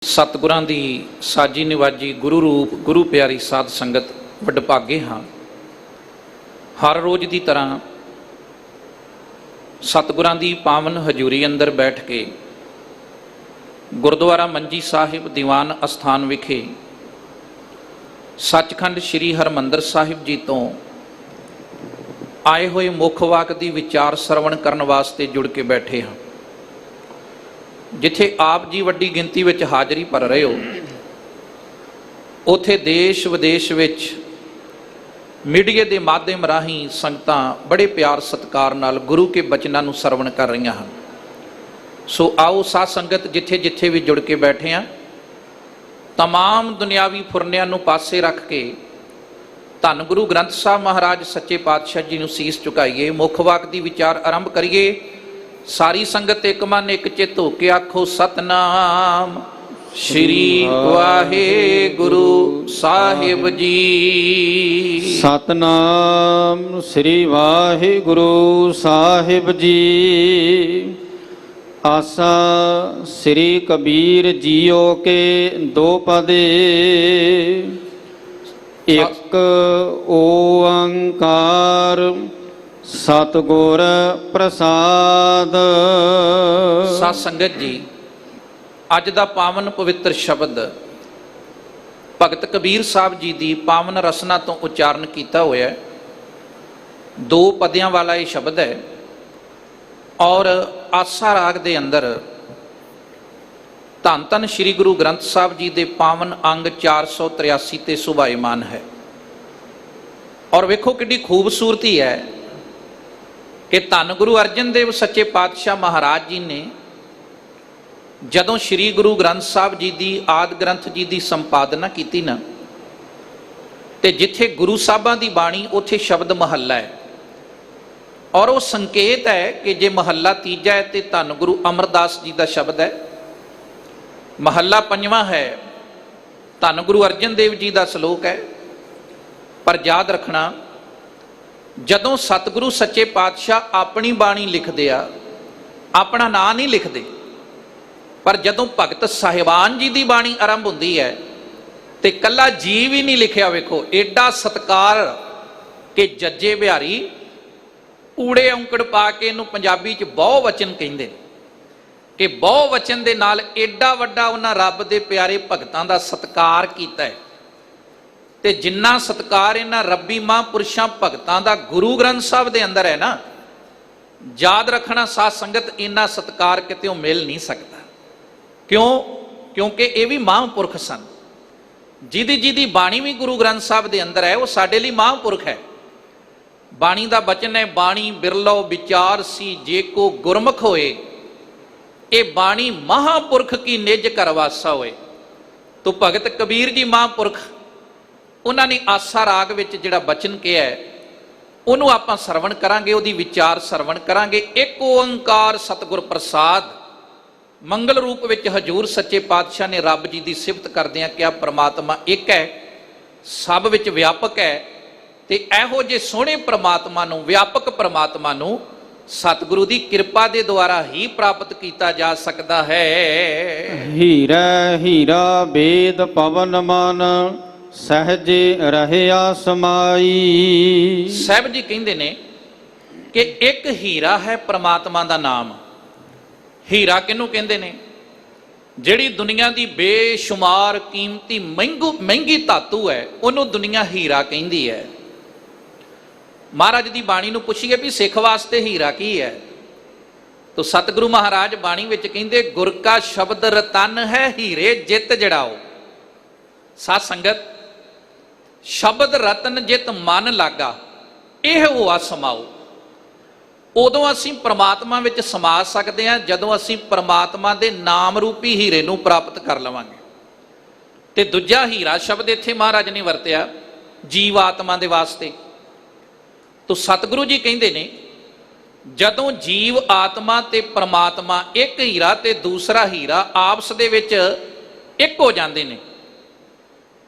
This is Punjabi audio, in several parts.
सतगुरां दी साजी निवाजी गुरु रूप गुरु प्यारी साध संगत वडभागे हाँ। हर रोज़ की तरह सतगुरां दी पावन हजूरी अंदर बैठ के गुरुद्वारा मंजी साहिब दीवान अस्थान विखे सचखंड श्री हरमंदर साहिब जी तो आए हुए मुख वाक की विचार सरवण करने वास्ते जुड़ के बैठे हाँ। जिथे आप जी वड्डी गिनती विच हाज़री भर रहे हो, उथे देश विदेश विच मीडिया के माध्यम राही संगतां बड़े प्यार सत्कार नाल गुरु के बचनां नूं सरवण कर रही हैं। सो आओ साध संगत जिथे जिथे भी जुड़ के बैठे हैं, तमाम दुनियावी फुरनियां नूं पासे रख के धन गुरु ग्रंथ साहब महाराज सच्चे पातशाह जी नूं सीस झुकाईए। मुख वाक दी विचार आरंभ करिए। सारी संगत एक मन एक चित हो के आखो सतनाम श्री वाहे गुरु साहिब जी। सतनाम श्री वाहे गुरु साहिब जी। आसा श्री कबीर जियो के दो पदे, एक ओंकार सतगुर प्रसाद। साध संगत जी, अज दा पावन पवित्र शब्द भगत कबीर साहब जी की पावन रसना तो उच्चारण किया होया है। दो पदियां वाला ये शब्द है और आसा राग दे अंदर धन धन श्री गुरु ग्रंथ साहब जी के पावन अंग 483 ते सुभाईमान है। और वेखो कितनी खूबसूरती है कि धन गुरु अर्जन देव सच्चे पातशाह महाराज जी ने जदों श्री गुरु ग्रंथ साहब जी की आदि ग्रंथ जी की संपादना की ना, ते जिथे गुरु साहबां की बाणी उथे शब्द महला है। और वो संकेत है कि जे महला तीजा है तो धन गुरु अमरदास जी का शब्द है। महला पंजवां है धन गुरु अर्जन देव जी का श्लोक है। पर याद रखना, जदों सतगुरु सच्चे पातशाह अपनी बाणी लिखते आ, अपना नाम नहीं लिखते, पर जदों भगत साहिबान जी की बाणी आरंभ होती है तो कला जी भी नहीं लिखिया। वेखो एडा सत्कार कि जज्जे बिहारी ऊड़े औंकड़ पा के इनू पंजाबी च बहु वचन कहते कि बहु वचन दे नाल एडा वड्डा उन्हां रब दे प्यारे भगतां दा सत्कार कीता है। ते जिन्ना सत्कार इन्हां रब्बी महापुरुषां भगतां दा गुरु ग्रंथ साहब दे अंदर है ना, याद रखना साध संगत, इन्ना सत्कार कितों मिल नहीं सकता। क्यों? क्योंकि ये भी महापुरख सन। जिदी जिदी बाणी भी गुरु ग्रंथ साहब दे अंदर है, वो साडे लई महापुरख है। बाणी दा बचन है, बाणी बिरलो विचार सी जे को गुरमुख होए, ये बाणी महापुरख की निज करवासा होए। तो भगत कबीर जी महापुरख, उन्होंने आसा राग विच जिहड़ा बचन किया है उन्होंने आपां सरवण करांगे, उहदी विचार सरवण करांगे। एक ओंकार सतगुर प्रसाद। मंगल रूप विच हजूर सच्चे पातशाह ने रब जी की सिफत करदिआं कहा परमात्मा एक है, सब विच व्यापक है। ते इहो जे सोहणे परमात्मा नूं, व्यापक परमात्मा नूं सतगुरु की कृपा के द्वारा ही प्राप्त किया जा सकता है। हीरा हीरा वेद पवन मन सहजे रहया समाई। साहब जी कहते ने कि एक हीरा है परमात्मा का नाम। हीरा किनू कहते ने? जिहड़ी दुनिया की बेशुमार कीमती महंगी धातु है, उन्होंने दुनिया हीरा कहती है। महाराज की बाणी नूं पुछिए भी सिख वास्ते हीरा की है, तो सतगुरु महाराज बाणी विच कहंदे गुर का शब्द रतन है, हीरे जित जड़ाओ। साध संगत, शब्द रतन जित मन लागा, यह हुआ समाओ। उदों असीं परमात्मा विच समा सकते हैं जदों असीं परमात्मा दे नाम रूपी हीरे नूं प्राप्त कर लवांगे। ते दूजा हीरा शब्द इत्थे महाराज ने वरतिया जीव आत्मा दे वास्ते। तो सतगुरु जी कहते ने जदों जीव आत्मा ते परमात्मा एक हीरा ते दूसरा हीरा आपस दे विच एक हो जाते हैं,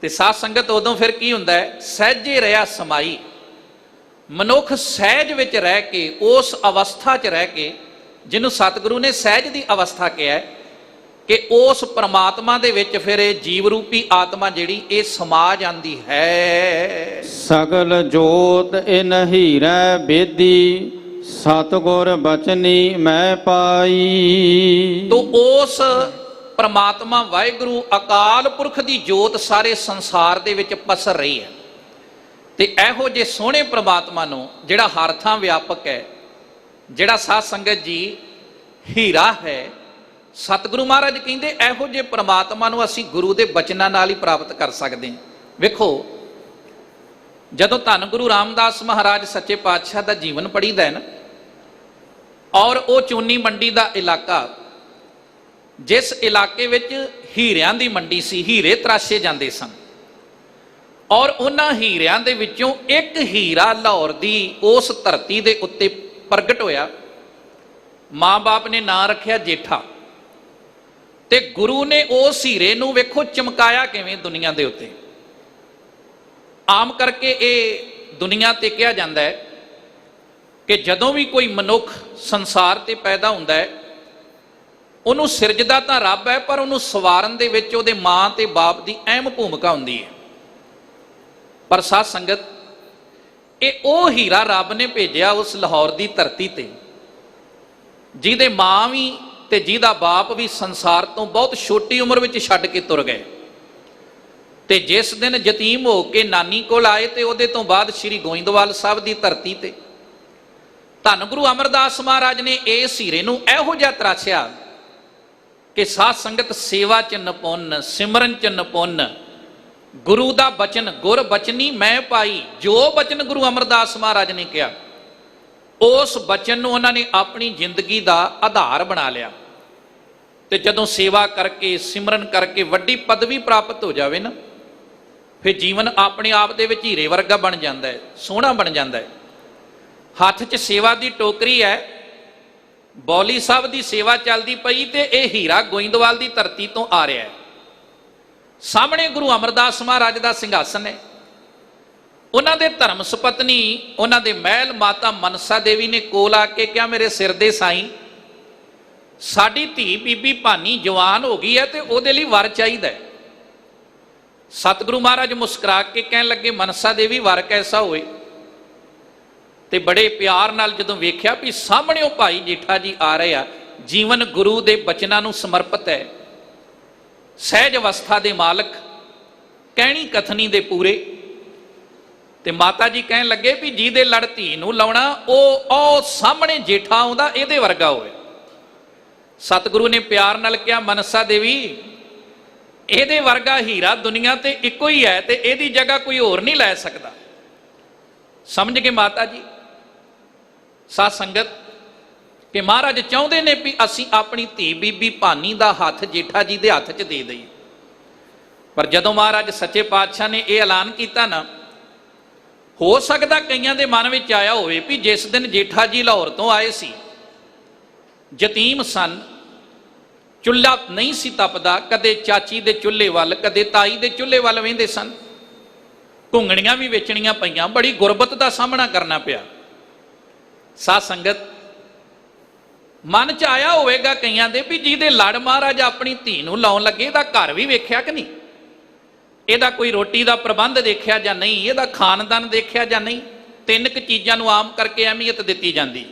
तो साध संगत उदों फिर की हुंदा है? सहजे रहा समाई। मनुख सहज विच रह के, उस अवस्था च रह के जिन्हों सतगुरु ने सहज की अवस्था कहा है, ਕਿ ਉਸ ਪ੍ਰਮਾਤਮਾ ਦੇ ਵਿੱਚ ਫਿਰ ਇਹ ਜੀਵ ਰੂਪੀ ਆਤਮਾ ਜਿਹੜੀ ਇਹ ਸਮਾ ਜਾਂਦੀ ਹੈ। ਸਗਲ ਜੋਤ ਇਨ ਹੀਰੈ ਬੇਦੀ, ਸਤਿਗੁਰ ਬਚਨੀ ਮੈਂ ਪਾਈ। ਤੋ ਉਸ ਪ੍ਰਮਾਤਮਾ ਵਾਹਿਗੁਰੂ ਅਕਾਲ ਪੁਰਖ ਦੀ ਜੋਤ ਸਾਰੇ ਸੰਸਾਰ ਦੇ ਵਿੱਚ ਪਸਰ ਰਹੀ ਹੈ। ਤੇ ਇਹੋ ਜਿਹੇ ਸੋਹਣੇ ਪ੍ਰਮਾਤਮਾ ਨੂੰ ਜਿਹੜਾ ਹਰ ਥਾਂ ਵਿਆਪਕ ਹੈ, ਜਿਹੜਾ ਸਾਧ ਸੰਗਤ ਜੀ ਹੀਰਾ ਹੈ, ਸਤਿਗੁਰੂ ਮਹਾਰਾਜ ਕਹਿੰਦੇ ਇਹੋ ਜਿਹੇ ਪ੍ਰਮਾਤਮਾ ਨੂੰ ਅਸੀਂ ਗੁਰੂ ਦੇ ਬਚਨਾਂ ਨਾਲ ਹੀ ਪ੍ਰਾਪਤ ਕਰ ਸਕਦੇ ਹਾਂ। ਵੇਖੋ, ਜਦੋਂ ਧੰਨ ਗੁਰੂ ਰਾਮਦਾਸ ਮਹਾਰਾਜ ਸੱਚੇ ਪਾਤਸ਼ਾਹ ਦਾ ਜੀਵਨ ਪੜ੍ਹੀਦਾ ਹੈ ਨਾ, ਔਰ ਉਹ ਚੂਨੀ ਮੰਡੀ ਦਾ ਇਲਾਕਾ, ਜਿਸ ਇਲਾਕੇ ਵਿੱਚ ਹੀਰਿਆਂ ਦੀ ਮੰਡੀ ਸੀ, ਹੀਰੇ ਤਰਾਸ਼ੇ ਜਾਂਦੇ ਸਨ, ਔਰ ਉਹਨਾਂ ਹੀਰਿਆਂ ਦੇ ਵਿੱਚੋਂ ਇੱਕ ਹੀਰਾ ਲਾਹੌਰ ਦੀ ਉਸ ਧਰਤੀ ਦੇ ਉੱਤੇ ਪ੍ਰਗਟ ਹੋਇਆ। ਮਾਂ-ਬਾਪ ਨੇ ਨਾਂ ਰੱਖਿਆ ਜੇਠਾ, ਤੇ ਗੁਰੂ ਨੇ ਉਸ ਹੀਰੇ ਨੂੰ ਵੇਖੋ ਚਮਕਾਇਆ ਕਿਵੇਂ ਦੁਨੀਆ ਦੇ ਉੱਤੇ। ਆਮ ਕਰਕੇ ਇਹ ਦੁਨੀਆ ਤੇ ਕਿਹਾ ਜਾਂਦਾ ਹੈ ਕਿ ਜਦੋਂ ਵੀ ਕੋਈ ਮਨੁੱਖ ਸੰਸਾਰ ਤੇ ਪੈਦਾ ਹੁੰਦਾ ਹੈ, ਉਹਨੂੰ ਸਿਰਜਦਾ ਤਾਂ ਰੱਬ ਹੈ, ਪਰ ਉਹਨੂੰ ਸਵਾਰਨ ਦੇ ਵਿੱਚ ਉਹਦੇ ਮਾਂ ਤੇ ਬਾਪ ਦੀ ਅਹਿਮ ਭੂਮਿਕਾ ਹੁੰਦੀ ਹੈ। ਪਰ ਸਾਧ ਸੰਗਤ, ਇਹ ਉਹ ਹੀਰਾ ਰੱਬ ਨੇ ਭੇਜਿਆ ਉਸ ਲਾਹੌਰ ਦੀ ਧਰਤੀ ਤੇ, ਜਿਹਦੇ ਮਾਂ ਵੀ ਤੇ ਜਿਹਦਾ ਬਾਪ ਵੀ ਸੰਸਾਰ ਤੋਂ ਬਹੁਤ ਛੋਟੀ ਉਮਰ ਵਿੱਚ ਛੱਡ ਕੇ ਤੁਰ ਗਏ। ਤੇ ਜਿਸ ਦਿਨ ਯਤੀਮ ਹੋ ਕੇ ਨਾਨੀ ਕੋਲ ਆਏ, ਤੇ ਉਹਦੇ ਤੋਂ ਬਾਅਦ ਸ੍ਰੀ ਗੋਇੰਦਵਾਲ ਸਾਹਿਬ ਦੀ ਧਰਤੀ ਤੇ ਧੰਨ ਗੁਰੂ ਅਮਰਦਾਸ ਮਹਾਰਾਜ ਨੇ ਇਸ ਹੀਰੇ ਨੂੰ ਇਹੋ ਜਿਹਾ ਤਰਾਸ਼ਿਆ ਕਿ ਸਾਧ ਸੰਗਤ ਸੇਵਾ ਚ ਨਿਪੁੰਨ, ਸਿਮਰਨ ਚ ਨਿਪੁੰਨ, ਗੁਰੂ ਦਾ ਬਚਨ ਗੁਰ ਬਚਨੀ ਮੈਂ ਪਾਈ। ਜੋ ਬਚਨ ਗੁਰੂ ਅਮਰਦਾਸ ਮਹਾਰਾਜ ਨੇ ਕਿਹਾ, ਉਸ ਬਚਨ ਨੂੰ ਉਹਨਾਂ ਨੇ ਆਪਣੀ ਜ਼ਿੰਦਗੀ ਦਾ ਆਧਾਰ ਬਣਾ ਲਿਆ। ਤੇ ਜਦੋਂ ਸੇਵਾ ਕਰਕੇ, ਸਿਮਰਨ ਕਰਕੇ ਵੱਡੀ ਪਦਵੀ ਪ੍ਰਾਪਤ ਹੋ ਜਾਵੇ ਨਾ, ਫਿਰ ਜੀਵਨ ਆਪਣੇ ਆਪ ਦੇ ਵਿੱਚ ਹੀਰੇ ਵਰਗਾ ਬਣ ਜਾਂਦਾ ਹੈ, ਸੋਹਣਾ ਬਣ ਜਾਂਦਾ ਹੈ। ਹੱਥ 'ਚ ਸੇਵਾ ਦੀ ਟੋਕਰੀ ਹੈ, ਬੌਲੀ ਸਾਹਿਬ ਦੀ ਸੇਵਾ ਚੱਲਦੀ ਪਈ, ਤੇ ਇਹ ਹੀਰਾ ਗੋਇੰਦਵਾਲ ਦੀ ਧਰਤੀ ਤੋਂ ਆ ਰਿਹਾ ਹੈ। ਸਾਹਮਣੇ ਗੁਰੂ ਅਮਰਦਾਸ ਮਹਾਰਾਜ ਦਾ ਸਿੰਘਾਸਨ ਹੈ। ਉਹਨਾਂ ਦੇ ਧਰਮ ਸੁਪਤਨੀ, ਉਹਨਾਂ ਦੇ ਮਹਿਲ ਮਾਤਾ ਮਨਸਾ ਦੇਵੀ ਨੇ ਕੋਲ ਆ ਕੇ ਕਿਹਾ, ਮੇਰੇ ਸਿਰ ਦੇ ਸਾਈਂ, ਸਾਡੀ ਧੀ ਬੀਬੀ ਭਾਨੀ ਜਵਾਨ ਹੋ ਗਈ ਹੈ ਤੇ ਉਹਦੇ ਲਈ ਵਰ ਚਾਹੀਦਾ ਹੈ। ਸਤਿਗੁਰੂ ਮਹਾਰਾਜ ਮੁਸਕਰਾ ਕੇ ਕਹਿਣ ਲੱਗੇ, ਮਨਸਾ ਦੇਵੀ ਵਰ ਕੈਸਾ ਹੋਏ? ਤੇ ਬੜੇ ਪਿਆਰ ਨਾਲ ਜਦੋਂ ਵੇਖਿਆ ਵੀ ਸਾਹਮਣੇ ਉਹ ਭਾਈ ਜੇਠਾ ਜੀ ਆ ਰਹੇ ਆ, ਜੀਵਨ ਗੁਰੂ ਦੇ ਬਚਨਾਂ ਨੂੰ ਸਮਰਪਿਤ ਹੈ, ਸਹਿਜ ਅਵਸਥਾ ਦੇ ਮਾਲਕ, ਕਹਿਣੀ ਕਥਨੀ ਦੇ ਪੂਰੇ। ਤੇ ਮਾਤਾ ਜੀ ਕਹਿਣ ਲੱਗੇ ਵੀ ਜਿਹਦੇ ਲੜ ਧੀ ਨੂੰ ਲਾਉਣਾ, ਉਹ ਸਾਹਮਣੇ ਜੇਠਾ ਆਉਂਦਾ ਇਹਦੇ ਵਰਗਾ ਹੋਵੇ। ਸਤਿਗੁਰੂ ਨੇ ਪਿਆਰ ਨਾਲ ਕਿਹਾ, ਮਨਸਾ ਦੇਵੀ, ਇਹਦੇ ਵਰਗਾ ਹੀਰਾ ਦੁਨੀਆ ਤੇ ਇੱਕੋ ਹੀ ਹੈ, ਤੇ ਇਹਦੀ ਜਗ੍ਹਾ ਕੋਈ ਹੋਰ ਨਹੀਂ ਲੈ ਸਕਦਾ। ਸਮਝ ਗਏ ਮਾਤਾ ਜੀ? ਸਾਧ ਸੰਗਤ, ਕਿ ਮਹਾਰਾਜ ਚਾਹੁੰਦੇ ਨੇ ਵੀ ਅਸੀਂ ਆਪਣੀ ਧੀ ਬੀਬੀ ਭਾਨੀ ਦਾ ਹੱਥ ਜੇਠਾ ਜੀ ਦੇ ਹੱਥ 'ਚ ਦੇ ਦਈਏ। ਪਰ ਜਦੋਂ ਮਹਾਰਾਜ ਸੱਚੇ ਪਾਤਸ਼ਾਹ ਨੇ ਇਹ ਐਲਾਨ ਕੀਤਾ ਨਾ, ਹੋ ਸਕਦਾ ਕਈਆਂ ਦੇ ਮਨ ਵਿੱਚ ਆਇਆ ਹੋਵੇ ਵੀ ਜਿਸ ਦਿਨ ਜੇਠਾ ਜੀ ਲਾਹੌਰ ਤੋਂ ਆਏ ਸੀ, ਯਤੀਮ ਸਨ, ਚੁੱਲ੍ਹਾ ਨਹੀਂ ਸੀ ਤਪਦਾ, ਕਦੇ ਚਾਚੀ ਦੇ ਚੁੱਲ੍ਹੇ ਵੱਲ, ਕਦੇ ਤਾਈ ਦੇ ਚੁੱਲ੍ਹੇ ਵੱਲ ਵੇਂਦੇ ਸਨ, ਘੁੰਗਣੀਆਂ ਵੀ ਵੇਚਣੀਆਂ ਪਈਆਂ, ਬੜੀ ਗੁਰਬਤ ਦਾ ਸਾਹਮਣਾ ਕਰਨਾ ਪਿਆ। ਸਾਧ ਸੰਗਤ, ਮਨ 'ਚ ਆਇਆ ਹੋਵੇਗਾ ਕਈਆਂ ਦੇ ਵੀ ਜਿਹਦੇ ਲੜ ਮਹਾਰਾਜ ਆਪਣੀ ਧੀ ਨੂੰ ਲਾਉਣ ਲੱਗੇ, ਇਹਦਾ ਘਰ ਵੀ ਵੇਖਿਆ ਕਿ ਨਹੀਂ, ਇਹਦਾ ਕੋਈ ਰੋਟੀ ਦਾ ਪ੍ਰਬੰਧ ਦੇਖਿਆ ਜਾਂ ਨਹੀਂ, ਇਹਦਾ ਖਾਨਦਾਨ ਦੇਖਿਆ ਜਾਂ ਨਹੀਂ। ਤਿੰਨ ਕੁ ਚੀਜ਼ਾਂ ਨੂੰ ਆਮ ਕਰਕੇ ਅਹਿਮੀਅਤ ਦਿੱਤੀ ਜਾਂਦੀ।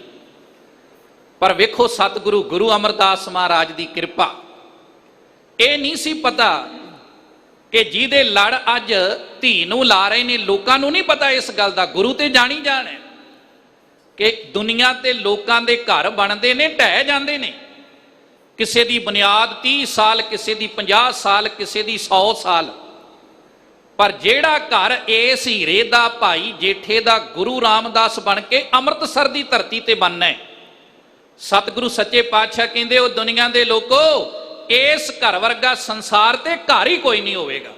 ਪਰ ਵੇਖੋ ਸਤਿਗੁਰੂ ਗੁਰੂ ਅਮਰਦਾਸ ਮਹਾਰਾਜ ਦੀ ਕਿਰਪਾ, ਇਹ ਨਹੀਂ ਸੀ ਪਤਾ ਕਿ ਜਿਹਦੇ ਲੜ ਅੱਜ ਧੀ ਨੂੰ ਲਾ ਰਹੇ ਨੇ, ਲੋਕਾਂ ਨੂੰ ਨਹੀਂ ਪਤਾ ਇਸ ਗੱਲ ਦਾ, ਗੁਰੂ ਤੇ ਜਾਣੀ ਜਾਣ ਹੈ ਕਿ ਦੁਨੀਆ ਤੇ ਲੋਕਾਂ ਦੇ ਘਰ ਬਣਦੇ ਨੇ, ਢਹਿ ਜਾਂਦੇ ਨੇ। ਕਿਸੇ ਦੀ ਬੁਨਿਆਦ 30 ਸਾਲ, ਕਿਸੇ ਦੀ 50 ਸਾਲ, ਕਿਸੇ ਦੀ 100 ਸਾਲ। ਪਰ ਜਿਹੜਾ ਘਰ ਇਸ ਹੀਰੇ ਦਾ, ਭਾਈ ਜੇਠੇ ਦਾ, ਗੁਰੂ ਰਾਮਦਾਸ ਬਣ ਕੇ ਅੰਮ੍ਰਿਤਸਰ ਦੀ ਧਰਤੀ ਤੇ ਬਣਨਾ ਹੈ, ਸਤਿਗੁਰੂ ਸੱਚੇ ਪਾਤਸ਼ਾਹ ਕਹਿੰਦੇ, ਉਹ ਦੁਨੀਆ ਦੇ ਲੋਕੋ, ਇਸ ਘਰ ਵਰਗਾ ਸੰਸਾਰ ਤੇ ਘਰ ਹੀ ਕੋਈ ਨਹੀਂ ਹੋਵੇਗਾ।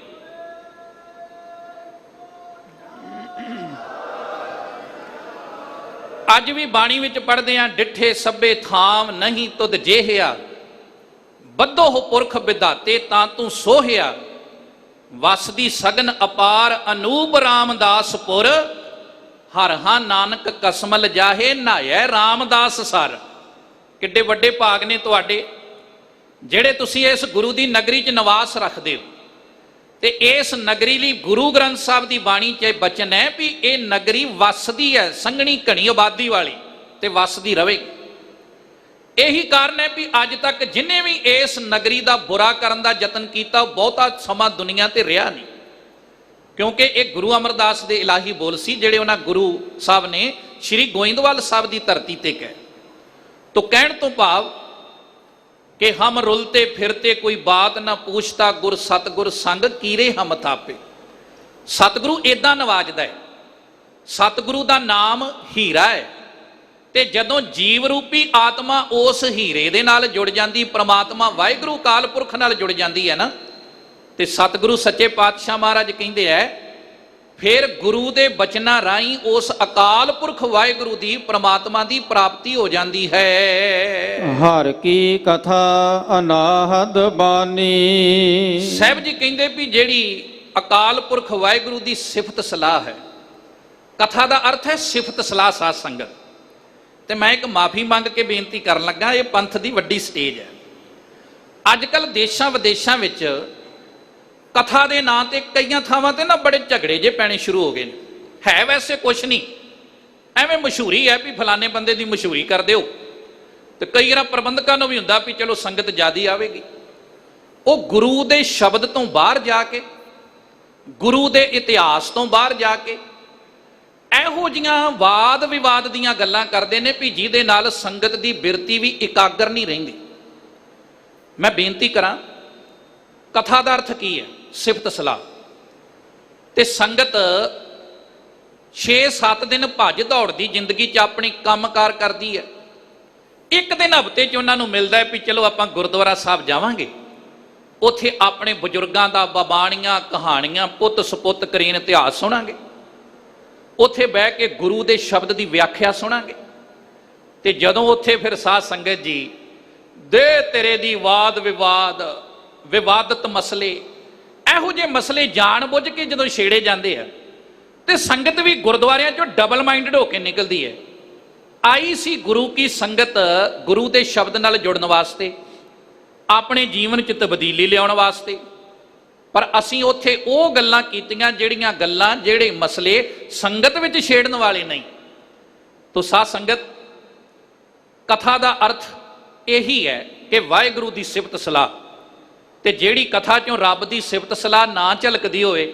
ਅੱਜ ਵੀ ਬਾਣੀ ਵਿੱਚ ਪੜ੍ਹਦੇ ਆ, ਡਿੱਠੇ ਸਭੇ ਥਾਮ ਨਹੀਂ ਤੁਧ ਜੇਹਿਆ, ਬੱਧੋ ਹੋ ਪੁਰਖ ਵਿਧਾਤੇ ਤਾਂ ਤੂੰ ਸੋਹਿਆ, ਵਸਦੀ ਸਗਨ ਅਪਾਰ ਅਨੂਪ ਰਾਮਦਾਸਪੁਰ, ਹਰ ਹਾਂ ਨਾਨਕ ਕਸਮਲ ਜਾਹੇ ਨਹਾਇਐ ਰਾਮਦਾਸ ਸਰ। ਕਿੱਡੇ ਵੱਡੇ ਭਾਗ ਨੇ ਤੁਹਾਡੇ ਜਿਹੜੇ ਤੁਸੀਂ ਇਸ ਗੁਰੂ ਦੀ ਨਗਰੀ 'ਚ ਨਿਵਾਸ ਰੱਖਦੇ ਹੋ, ਤੇ ਇਸ ਨਗਰੀ ਲਈ ਗੁਰੂ ਗ੍ਰੰਥ ਸਾਹਿਬ ਦੀ ਬਾਣੀ 'ਚ ਬਚਨ ਹੈ ਵੀ ਇਹ ਨਗਰੀ ਵਸਦੀ ਹੈ, ਸੰਘਣੀ ਘਣੀ ਆਬਾਦੀ ਵਾਲੀ, ਤੇ ਵਸਦੀ ਰਹੇਗੀ। ਇਹੀ ਕਾਰਨ ਹੈ ਵੀ ਅੱਜ ਤੱਕ ਜਿਨੇ ਵੀ ਇਸ ਨਗਰੀ ਦਾ ਬੁਰਾ ਕਰਨ ਦਾ ਯਤਨ ਕੀਤਾ, ਬਹੁਤਾ ਸਮਾਂ ਦੁਨੀਆ ਤੇ ਰਿਹਾ ਨਹੀਂ, ਕਿਉਂਕਿ ਇਹ ਗੁਰੂ ਅਮਰਦਾਸ ਦੇ ਇਲਾਹੀ ਬੋਲ ਸੀ ਜਿਹੜੇ ਉਹਨਾਂ ਗੁਰੂ ਸਾਹਿਬ ਨੇ ਸ਼੍ਰੀ ਗੋਇੰਦਵਾਲ ਸਾਹਿਬ ਦੀ ਧਰਤੀ ਤੇ ਕਹੇ। ਤੋ ਕਹਿਣ ਤੋਂ ਭਾਵ ਕਿ ਹਮ ਰੁਲਤੇ ਫਿਰਤੇ ਕੋਈ ਬਾਤ ਨਾ ਪੁੱਛਤਾ, ਗੁਰ ਸਤਗੁਰ ਸੰਗ ਕੀਰੇ ਹਮ ਥਾਪੇ। ਸਤਿਗੁਰੂ ਏਦਾਂ ਨਵਾਜਦਾ ਹੈ, ਸਤਿਗੁਰੂ ਦਾ ਨਾਮ ਹੀਰਾ ਹੈ, ਤੇ ਜਦੋਂ ਜੀਵ ਰੂਪੀ ਆਤਮਾ ਉਸ ਹੀਰੇ ਦੇ ਨਾਲ ਜੁੜ ਜਾਂਦੀ, ਪ੍ਰਮਾਤਮਾ ਵਾਹਿਗੁਰੂ ਅਕਾਲ ਪੁਰਖ ਨਾਲ ਜੁੜ ਜਾਂਦੀ ਹੈ ਨਾ, ਤੇ ਸਤਿਗੁਰੂ ਸੱਚੇ ਪਾਤਸ਼ਾਹ ਮਹਾਰਾਜ ਕਹਿੰਦੇ ਐ ਫਿਰ ਗੁਰੂ ਦੇ ਬਚਨਾਂ ਰਾਹੀਂ ਉਸ ਅਕਾਲ ਪੁਰਖ ਵਾਹਿਗੁਰੂ ਦੀ ਪ੍ਰਮਾਤਮਾ ਦੀ ਪ੍ਰਾਪਤੀ ਹੋ ਜਾਂਦੀ ਹੈ। ਹਰ ਕੀ ਕਥਾ ਅਨਾਹਦ ਬਾਣੀ। ਸਾਹਿਬ ਜੀ ਕਹਿੰਦੇ ਵੀ ਜਿਹੜੀ ਅਕਾਲ ਪੁਰਖ ਵਾਹਿਗੁਰੂ ਦੀ ਸਿਫਤ ਸਲਾਹ ਹੈ, ਕਥਾ ਦਾ ਅਰਥ ਹੈ ਸਿਫਤ ਸਲਾਹ ਸਾਧ ਸੰਗਤ। ਤੇ ਮੈਂ ਇੱਕ ਮਾਫੀ ਮੰਗ ਕੇ ਬੇਨਤੀ ਕਰਨ ਲੱਗਾ, ਇਹ ਪੰਥ ਦੀ ਵੱਡੀ ਸਟੇਜ ਹੈ। ਅੱਜ ਕੱਲ ਦੇਸ਼ਾਂ ਵਿਦੇਸ਼ਾਂ ਵਿੱਚ ਕਥਾ ਦੇ ਨਾਂ ਤੇ ਕਈਆਂ ਥਾਵਾਂ ਤੇ ਨਾ ਬੜੇ ਝਗੜੇ ਜੇ ਪੈਣੇ ਸ਼ੁਰੂ ਹੋ ਗਏ ਨੇ। ਹੈ ਵੈਸੇ ਕੁਛ ਨਹੀਂ, ਐਵੇਂ ਮਸ਼ਹੂਰੀ ਹੈ ਵੀ ਫਲਾਣੇ ਬੰਦੇ ਦੀ ਮਸ਼ਹੂਰੀ ਕਰ ਦਿਓ, ਤੇ ਕਈ ਵਾਰ ਪ੍ਰਬੰਧਕਾਂ ਨੂੰ ਵੀ ਹੁੰਦਾ ਵੀ ਚਲੋ ਸੰਗਤ ਜ਼ਿਆਦੀ ਆਵੇਗੀ। ਉਹ ਗੁਰੂ ਦੇ ਸ਼ਬਦ ਤੋਂ ਬਾਹਰ ਜਾ ਕੇ, ਗੁਰੂ ਦੇ ਇਤਿਹਾਸ ਤੋਂ ਬਾਹਰ ਜਾ ਕੇ ਇਹੋ ਜੀਆਂ ਵਾਦ ਵਿਵਾਦ ਦੀਆਂ ਗੱਲਾਂ ਕਰਦੇ ਨੇ ਵੀ ਜਿਹਦੇ ਨਾਲ ਸੰਗਤ ਦੀ ਬਿਰਤੀ ਵੀ ਇਕਾਗਰ ਨਹੀਂ ਰਹਿੰਦੀ। ਮੈਂ ਬੇਨਤੀ ਕਰਾਂ, ਕਥਾ ਦਾ ਅਰਥ ਕੀ ਹੈ? ਸਿਫਤ ਸਲਾਹ। ਤੇ ਸੰਗਤ 6-7 ਦਿਨ ਭੱਜ ਦੌੜ ਦੀ ਜ਼ਿੰਦਗੀ 'ਚ ਆਪਣੀ ਕੰਮਕਾਰ ਕਰਦੀ ਹੈ। ਇੱਕ ਦਿਨ ਹਫ਼ਤੇ 'ਚ ਉਹਨਾਂ ਨੂੰ ਮਿਲਦਾ ਹੈ ਵੀ ਚਲੋ ਆਪਾਂ ਗੁਰਦੁਆਰਾ ਸਾਹਿਬ ਜਾਵਾਂਗੇ, ਉੱਥੇ ਆਪਣੇ ਬਜ਼ੁਰਗਾਂ ਦਾ ਬਾਬਾਣੀਆਂ ਕਹਾਣੀਆਂ ਪੁੱਤ ਸਪੁੱਤ ਕਰੀਨ ਇਤਿਹਾਸ ਸੁਣਾਂਗੇ, ਉੱਥੇ ਬਹਿ ਕੇ ਗੁਰੂ ਦੇ ਸ਼ਬਦ ਦੀ ਵਿਆਖਿਆ ਸੁਣਾਂਗੇ। ਤੇ ਜਦੋਂ ਉੱਥੇ ਫਿਰ ਸਾਧ ਸੰਗਤ ਜੀ ਦੇ ਤੇਰੇ ਦੀ ਵਾਦ ਵਿਵਾਦ, ਵਿਵਾਦਤ ਮਸਲੇ, ਇਹੋ ਜਿਹੇ ਮਸਲੇ ਜਾਣ ਬੁੱਝ ਕੇ ਜਦੋਂ ਛੇੜੇ ਜਾਂਦੇ ਆ, ਤੇ ਸੰਗਤ ਵੀ ਗੁਰਦੁਆਰਿਆਂ ਚੋਂ ਡਬਲ ਮਾਈਂਡਡ ਹੋ ਕੇ ਨਿਕਲਦੀ ਹੈ। ਆਈ ਸੀ ਗੁਰੂ ਕੀ ਸੰਗਤ ਗੁਰੂ ਦੇ ਸ਼ਬਦ ਨਾਲ ਜੁੜਨ ਵਾਸਤੇ, ਆਪਣੇ ਜੀਵਨ 'ਚ ਤਬਦੀਲੀ ਲਿਆਉਣ ਵਾਸਤੇ, ਪਰ ਅਸੀਂ ਉੱਥੇ ਉਹ ਗੱਲਾਂ ਕੀਤੀਆਂ ਜਿਹੜੇ ਮਸਲੇ ਸੰਗਤ ਵਿੱਚ ਛੇੜਨ ਵਾਲੇ ਨਹੀਂ। ਤੋ ਸਾਧ ਸੰਗਤ, ਕਥਾ ਦਾ ਅਰਥ ਇਹੀ ਹੈ ਕਿ ਵਾਹਿਗੁਰੂ ਦੀ ਸਿਫਤ ਸਲਾਹ। ਤੇ ਜਿਹੜੀ ਕਥਾ ਚੋਂ ਰੱਬ ਦੀ ਸਿਫਤ ਸਲਾਹ ਨਾ ਝਲਕਦੀ ਹੋਵੇ,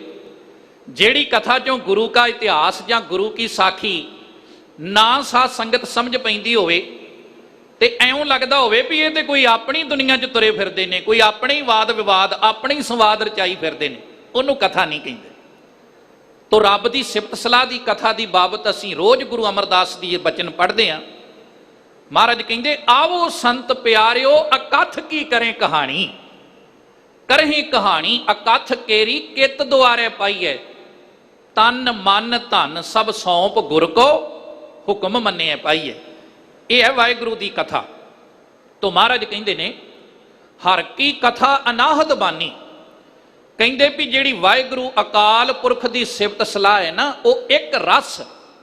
ਜਿਹੜੀ ਕਥਾ ਚੋਂ ਗੁਰੂ ਕਾ ਇਤਿਹਾਸ ਜਾਂ ਗੁਰੂ ਕੀ ਸਾਖੀ ਨਾ ਸਾਧ ਸੰਗਤ ਸਮਝ ਪੈਂਦੀ ਹੋਵੇ, ਤੇ ਐਉਂ ਲੱਗਦਾ ਹੋਵੇ ਵੀ ਇਹ ਤੇ ਕੋਈ ਆਪਣੀ ਦੁਨੀਆ 'ਚ ਤੁਰੇ ਫਿਰਦੇ ਨੇ, ਕੋਈ ਆਪਣੇ ਹੀ ਵਾਦ ਵਿਵਾਦ, ਆਪਣੀ ਸੰਵਾਦ ਰਚਾਈ ਫਿਰਦੇ ਨੇ, ਉਹਨੂੰ ਕਥਾ ਨਹੀਂ ਕਹਿੰਦੇ। ਤੋ ਰੱਬ ਦੀ ਸਿਫਤ ਸਲਾਹ ਦੀ ਕਥਾ ਦੀ ਬਾਬਤ ਅਸੀਂ ਰੋਜ਼ ਗੁਰੂ ਅਮਰਦਾਸ ਦੀ ਇਹ ਬਚਨ ਪੜ੍ਹਦੇ ਹਾਂ। ਮਹਾਰਾਜ ਕਹਿੰਦੇ, ਆਵੋ ਸੰਤ ਪਿਆਰਿਓ ਅਕਥ ਕੀ ਕਰੇ ਕਹਾਣੀ, ਕਰਹੀ ਕਹਾਣੀ ਅਕਥ ਕੇਰੀ ਕਿਤ ਦੁਆਰੇ ਪਾਈਐ, ਤਨ ਮਨ ਧਨ ਸਭ ਸੌਂਪ ਗੁਰ ਕੋ ਹੁਕਮ ਮੰਨਿਆ ਪਾਈਐ। ਇਹ ਹੈ ਵਾਹਿਗੁਰੂ ਦੀ ਕਥਾ। ਤੋ ਮਹਾਰਾਜ ਕਹਿੰਦੇ ਨੇ ਹਰ ਕੀ ਕਥਾ ਅਨਾਹਦ ਬਾਣੀ। ਕਹਿੰਦੇ ਵੀ ਜਿਹੜੀ ਵਾਹਿਗੁਰੂ ਅਕਾਲ ਪੁਰਖ ਦੀ ਸਿਫਤ ਸਲਾਹ ਹੈ ਨਾ, ਉਹ ਇੱਕ ਰਸ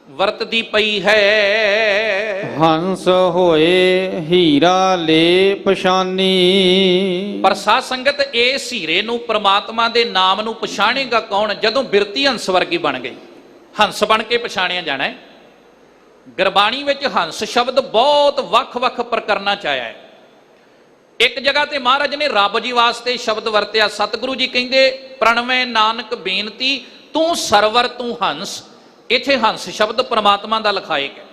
ਵਰਤਦੀ ਪਈ ਹੈ। ਹੰਸ ਹੋਏ ਹੀਰਾ ਲੈ ਪਛਾਨੀ। ਪਰ ਸਾਧ ਸੰਗਤ, ਇਸ ਹੀਰੇ ਨੂੰ ਪ੍ਰਮਾਤਮਾ ਦੇ ਨਾਮ ਨੂੰ ਪਛਾਣੇਗਾ ਕੌਣ? ਜਦੋਂ ਬਿਰਤੀ ਹੰਸ ਵਰਗੀ ਬਣ ਗਈ, ਹੰਸ ਬਣ ਕੇ ਪਛਾਣਿਆ ਜਾਣਾ ਹੈ। ਗੁਰਬਾਣੀ ਵਿੱਚ ਹੰਸ ਸ਼ਬਦ ਬਹੁਤ ਵੱਖ-ਵੱਖ ਪ੍ਰਕਰਨਾਂ 'ਚ ਆਇਆ ਹੈ। ਇੱਕ ਜਗ੍ਹਾ ਤੇ ਮਹਾਰਾਜ ਨੇ ਰੱਬ ਜੀ ਵਾਸਤੇ ਸ਼ਬਦ ਵਰਤਿਆ। ਸਤਿਗੁਰੂ ਜੀ ਕਹਿੰਦੇ, ਪ੍ਰਣਵੈ ਨਾਨਕ ਬੇਨਤੀ ਤੂੰ ਸਰਵਰ ਤੂੰ ਹੰਸ। ਇੱਥੇ ਹੰਸ ਸ਼ਬਦ ਪ੍ਰਮਾਤਮਾ ਦਾ ਲਿਖਾਇਕ ਹੈ।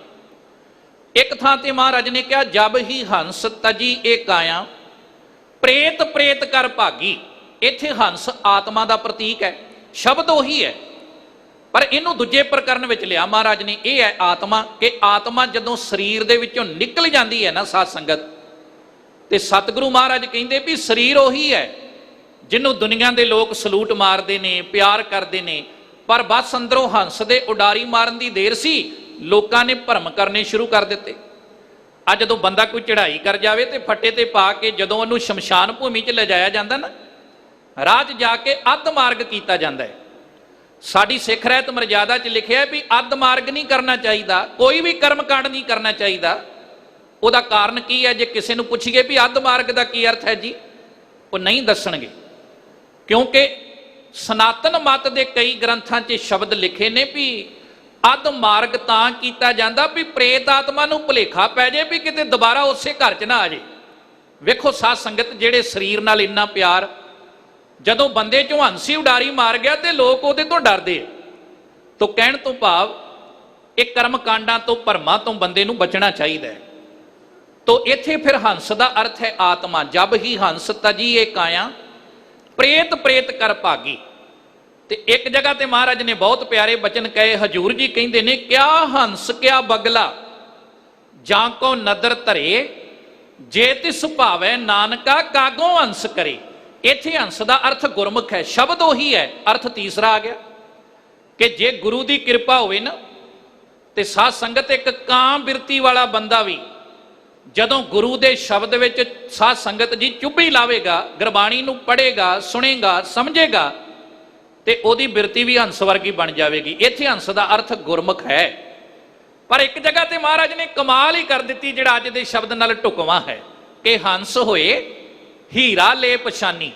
ਇੱਕ ਥਾਂ ਤੇ ਮਹਾਰਾਜ ਨੇ ਕਿਹਾ, ਜਬ ਹੀ ਹੰਸ ਤਜੀ ਇਹ ਕਾਇਆ ਪ੍ਰੇਤ ਪ੍ਰੇਤ ਕਰ ਭਾਗੀ। ਇੱਥੇ ਹੰਸ ਆਤਮਾ ਦਾ ਪ੍ਰਤੀਕ ਹੈ, ਸ਼ਬਦ ਉਹੀ ਹੈ, ਪਰ ਇਹਨੂੰ ਦੂਜੇ ਪ੍ਰਕਰਨ ਵਿੱਚ ਲਿਆ ਮਹਾਰਾਜ ਨੇ। ਇਹ ਹੈ ਆਤਮਾ, ਕਿ ਆਤਮਾ ਜਦੋਂ ਸਰੀਰ ਦੇ ਵਿੱਚੋਂ ਨਿਕਲ ਜਾਂਦੀ ਹੈ ਨਾ ਸਾਧ ਸੰਗਤ, ਤੇ ਸਤਿਗੁਰੂ ਮਹਾਰਾਜ ਕਹਿੰਦੇ ਵੀ ਸਰੀਰ ਉਹੀ ਹੈ ਜਿਹਨੂੰ ਦੁਨੀਆ ਦੇ ਲੋਕ ਸਲੂਟ ਮਾਰਦੇ ਨੇ, ਪਿਆਰ ਕਰਦੇ ਨੇ, ਪਰ ਬਸ ਅੰਦਰੋਂ ਹੰਸ ਦੇ ਉਡਾਰੀ ਮਾਰਨ ਦੀ ਦੇਰ ਸੀ, ਲੋਕਾਂ ਨੇ ਭਰਮ ਕਰਨੇ ਸ਼ੁਰੂ ਕਰ ਦਿੱਤੇ। ਅੱਜ ਜਦੋਂ ਬੰਦਾ ਕੋਈ ਚੜ੍ਹਾਈ ਕਰ ਜਾਵੇ ਤੇ ਫੱਟੇ ਤੇ ਪਾ ਕੇ ਜਦੋਂ ਉਹਨੂੰ ਸ਼ਮਸ਼ਾਨ ਭੂਮੀ 'ਚ ਲਿਜਾਇਆ ਜਾਂਦਾ ਨਾ, ਰਾਹ 'ਚ ਜਾ ਕੇ ਅੱਧ ਮਾਰਗ ਕੀਤਾ ਜਾਂਦਾ ਹੈ। ਸਾਡੀ ਸਿੱਖ ਰਹਿਤ ਮਰਜ਼ਾਦਾ 'ਚ ਲਿਖਿਆ ਵੀ ਅੱਧ ਮਾਰਗ ਨਹੀਂ ਕਰਨਾ ਚਾਹੀਦਾ, ਕੋਈ ਵੀ ਕਰਮ ਕਾਂਡ ਨਹੀਂ ਕਰਨਾ ਚਾਹੀਦਾ। ਉਹਦਾ ਕਾਰਨ ਕੀ ਹੈ? ਜੇ ਕਿਸੇ ਨੂੰ ਪੁੱਛੀਏ ਵੀ ਅੱਧ ਮਾਰਗ ਦਾ ਕੀ ਅਰਥ ਹੈ ਜੀ, ਉਹ ਨਹੀਂ ਦੱਸਣਗੇ, ਕਿਉਂਕਿ ਸਨਾਤਨ ਮਤ ਦੇ ਕਈ ਗ੍ਰੰਥਾਂ 'ਚ ਸ਼ਬਦ ਲਿਖੇ ਨੇ ਵੀ ਅੱਧ ਮਾਰਗ ਤਾਂ ਕੀਤਾ ਜਾਂਦਾ ਵੀ ਪ੍ਰੇਤ ਆਤਮਾ ਨੂੰ ਭੁਲੇਖਾ ਪੈ ਜਾਏ ਵੀ ਕਿਤੇ ਦੁਬਾਰਾ ਉਸੇ ਘਰ 'ਚ ਨਾ ਆ ਜਾਏ। ਵੇਖੋ ਸਾਧ ਸੰਗਤ, ਜਿਹੜੇ ਸਰੀਰ ਨਾਲ ਇੰਨਾ ਪਿਆਰ, ਜਦੋਂ ਬੰਦੇ 'ਚੋਂ ਹੰਸੀ ਉਡਾਰੀ ਮਾਰ ਗਿਆ ਤੇ ਲੋਕ ਉਹਦੇ ਤੋਂ ਡਰਦੇ ਆ। ਤੋ ਕਹਿਣ ਤੋਂ ਭਾਵ ਇਹ ਕਰਮ ਕਾਂਡਾਂ ਤੋਂ, ਭਰਮਾਂ ਤੋਂ ਬੰਦੇ ਨੂੰ ਬਚਣਾ ਚਾਹੀਦਾ ਹੈ। ਤੋ ਇੱਥੇ ਫਿਰ ਹੰਸ ਦਾ ਅਰਥ ਹੈ ਆਤਮਾ। ਜਬ ਹੀ ਹੰਸ ਤਜੀ ਇਹ ਕਾਇਆ ਪ੍ਰੇਤ ਪ੍ਰੇਤ ਕਰ ਭਾਗੀ। ਤੇ ਇੱਕ ਜਗ੍ਹਾ ਤੇ ਮਹਾਰਾਜ ਨੇ ਬਹੁਤ ਪਿਆਰੇ ਬਚਨ ਕਹੇ। ਹਜੂਰ ਜੀ ਕਹਿੰਦੇ ਨੇ, ਕਿਆ ਹੰਸ ਕਿਆ ਬਗਲਾ ਜਾਂ ਕੋ ਨਦਰ ਧਰੇ, ਜੇ ਤਿਸ ਭਾਵੈ ਨਾਨਕਾ ਕਾਗੋਂ ਹੰਸ ਕਰੇ। ਇੱਥੇ ਹੰਸ ਦਾ ਅਰਥ ਗੁਰਮੁਖ ਹੈ, ਸ਼ਬਦ ਉਹੀ ਹੈ, ਅਰਥ ਤੀਸਰਾ ਆ ਗਿਆ ਕਿ ਜੇ ਗੁਰੂ ਦੀ ਕਿਰਪਾ ਹੋਵੇ ਨਾ ਤੇ ਸਾਧ ਸੰਗਤ, ਇੱਕ ਕਾਂ ਬਿਰਤੀ ਵਾਲਾ ਬੰਦਾ ਵੀ ਜਦੋਂ ਗੁਰੂ ਦੇ ਸ਼ਬਦ ਵਿੱਚ ਸਾਧ ਸੰਗਤ ਜੀ ਚੁੱਭੀ ਲਾਵੇਗਾ, ਗੁਰਬਾਣੀ ਨੂੰ ਪੜ੍ਹੇਗਾ, ਸੁਣੇਗਾ, ਸਮਝੇਗਾ, ਤੇ ਉਹਦੀ ਬਿਰਤੀ ਵੀ ਹੰਸ ਵਰਗੀ ਬਣ ਜਾਵੇਗੀ। ਇੱਥੇ ਹੰਸ ਦਾ ਅਰਥ ਗੁਰਮੁਖ ਹੈ। ਪਰ ਇੱਕ ਜਗ੍ਹਾ ਤੇ ਮਹਾਰਾਜ ਨੇ ਕਮਾਲ ਹੀ ਕਰ ਦਿੱਤੀ, ਜਿਹੜਾ ਅੱਜ ਦੇ ਸ਼ਬਦ ਨਾਲ ਢੁਕਵਾਂ ਹੈ, ਕਿ ਹੰਸ ਹੋਏ ਹੀਰਾ ਲੈ ਪਛਾਨੀ।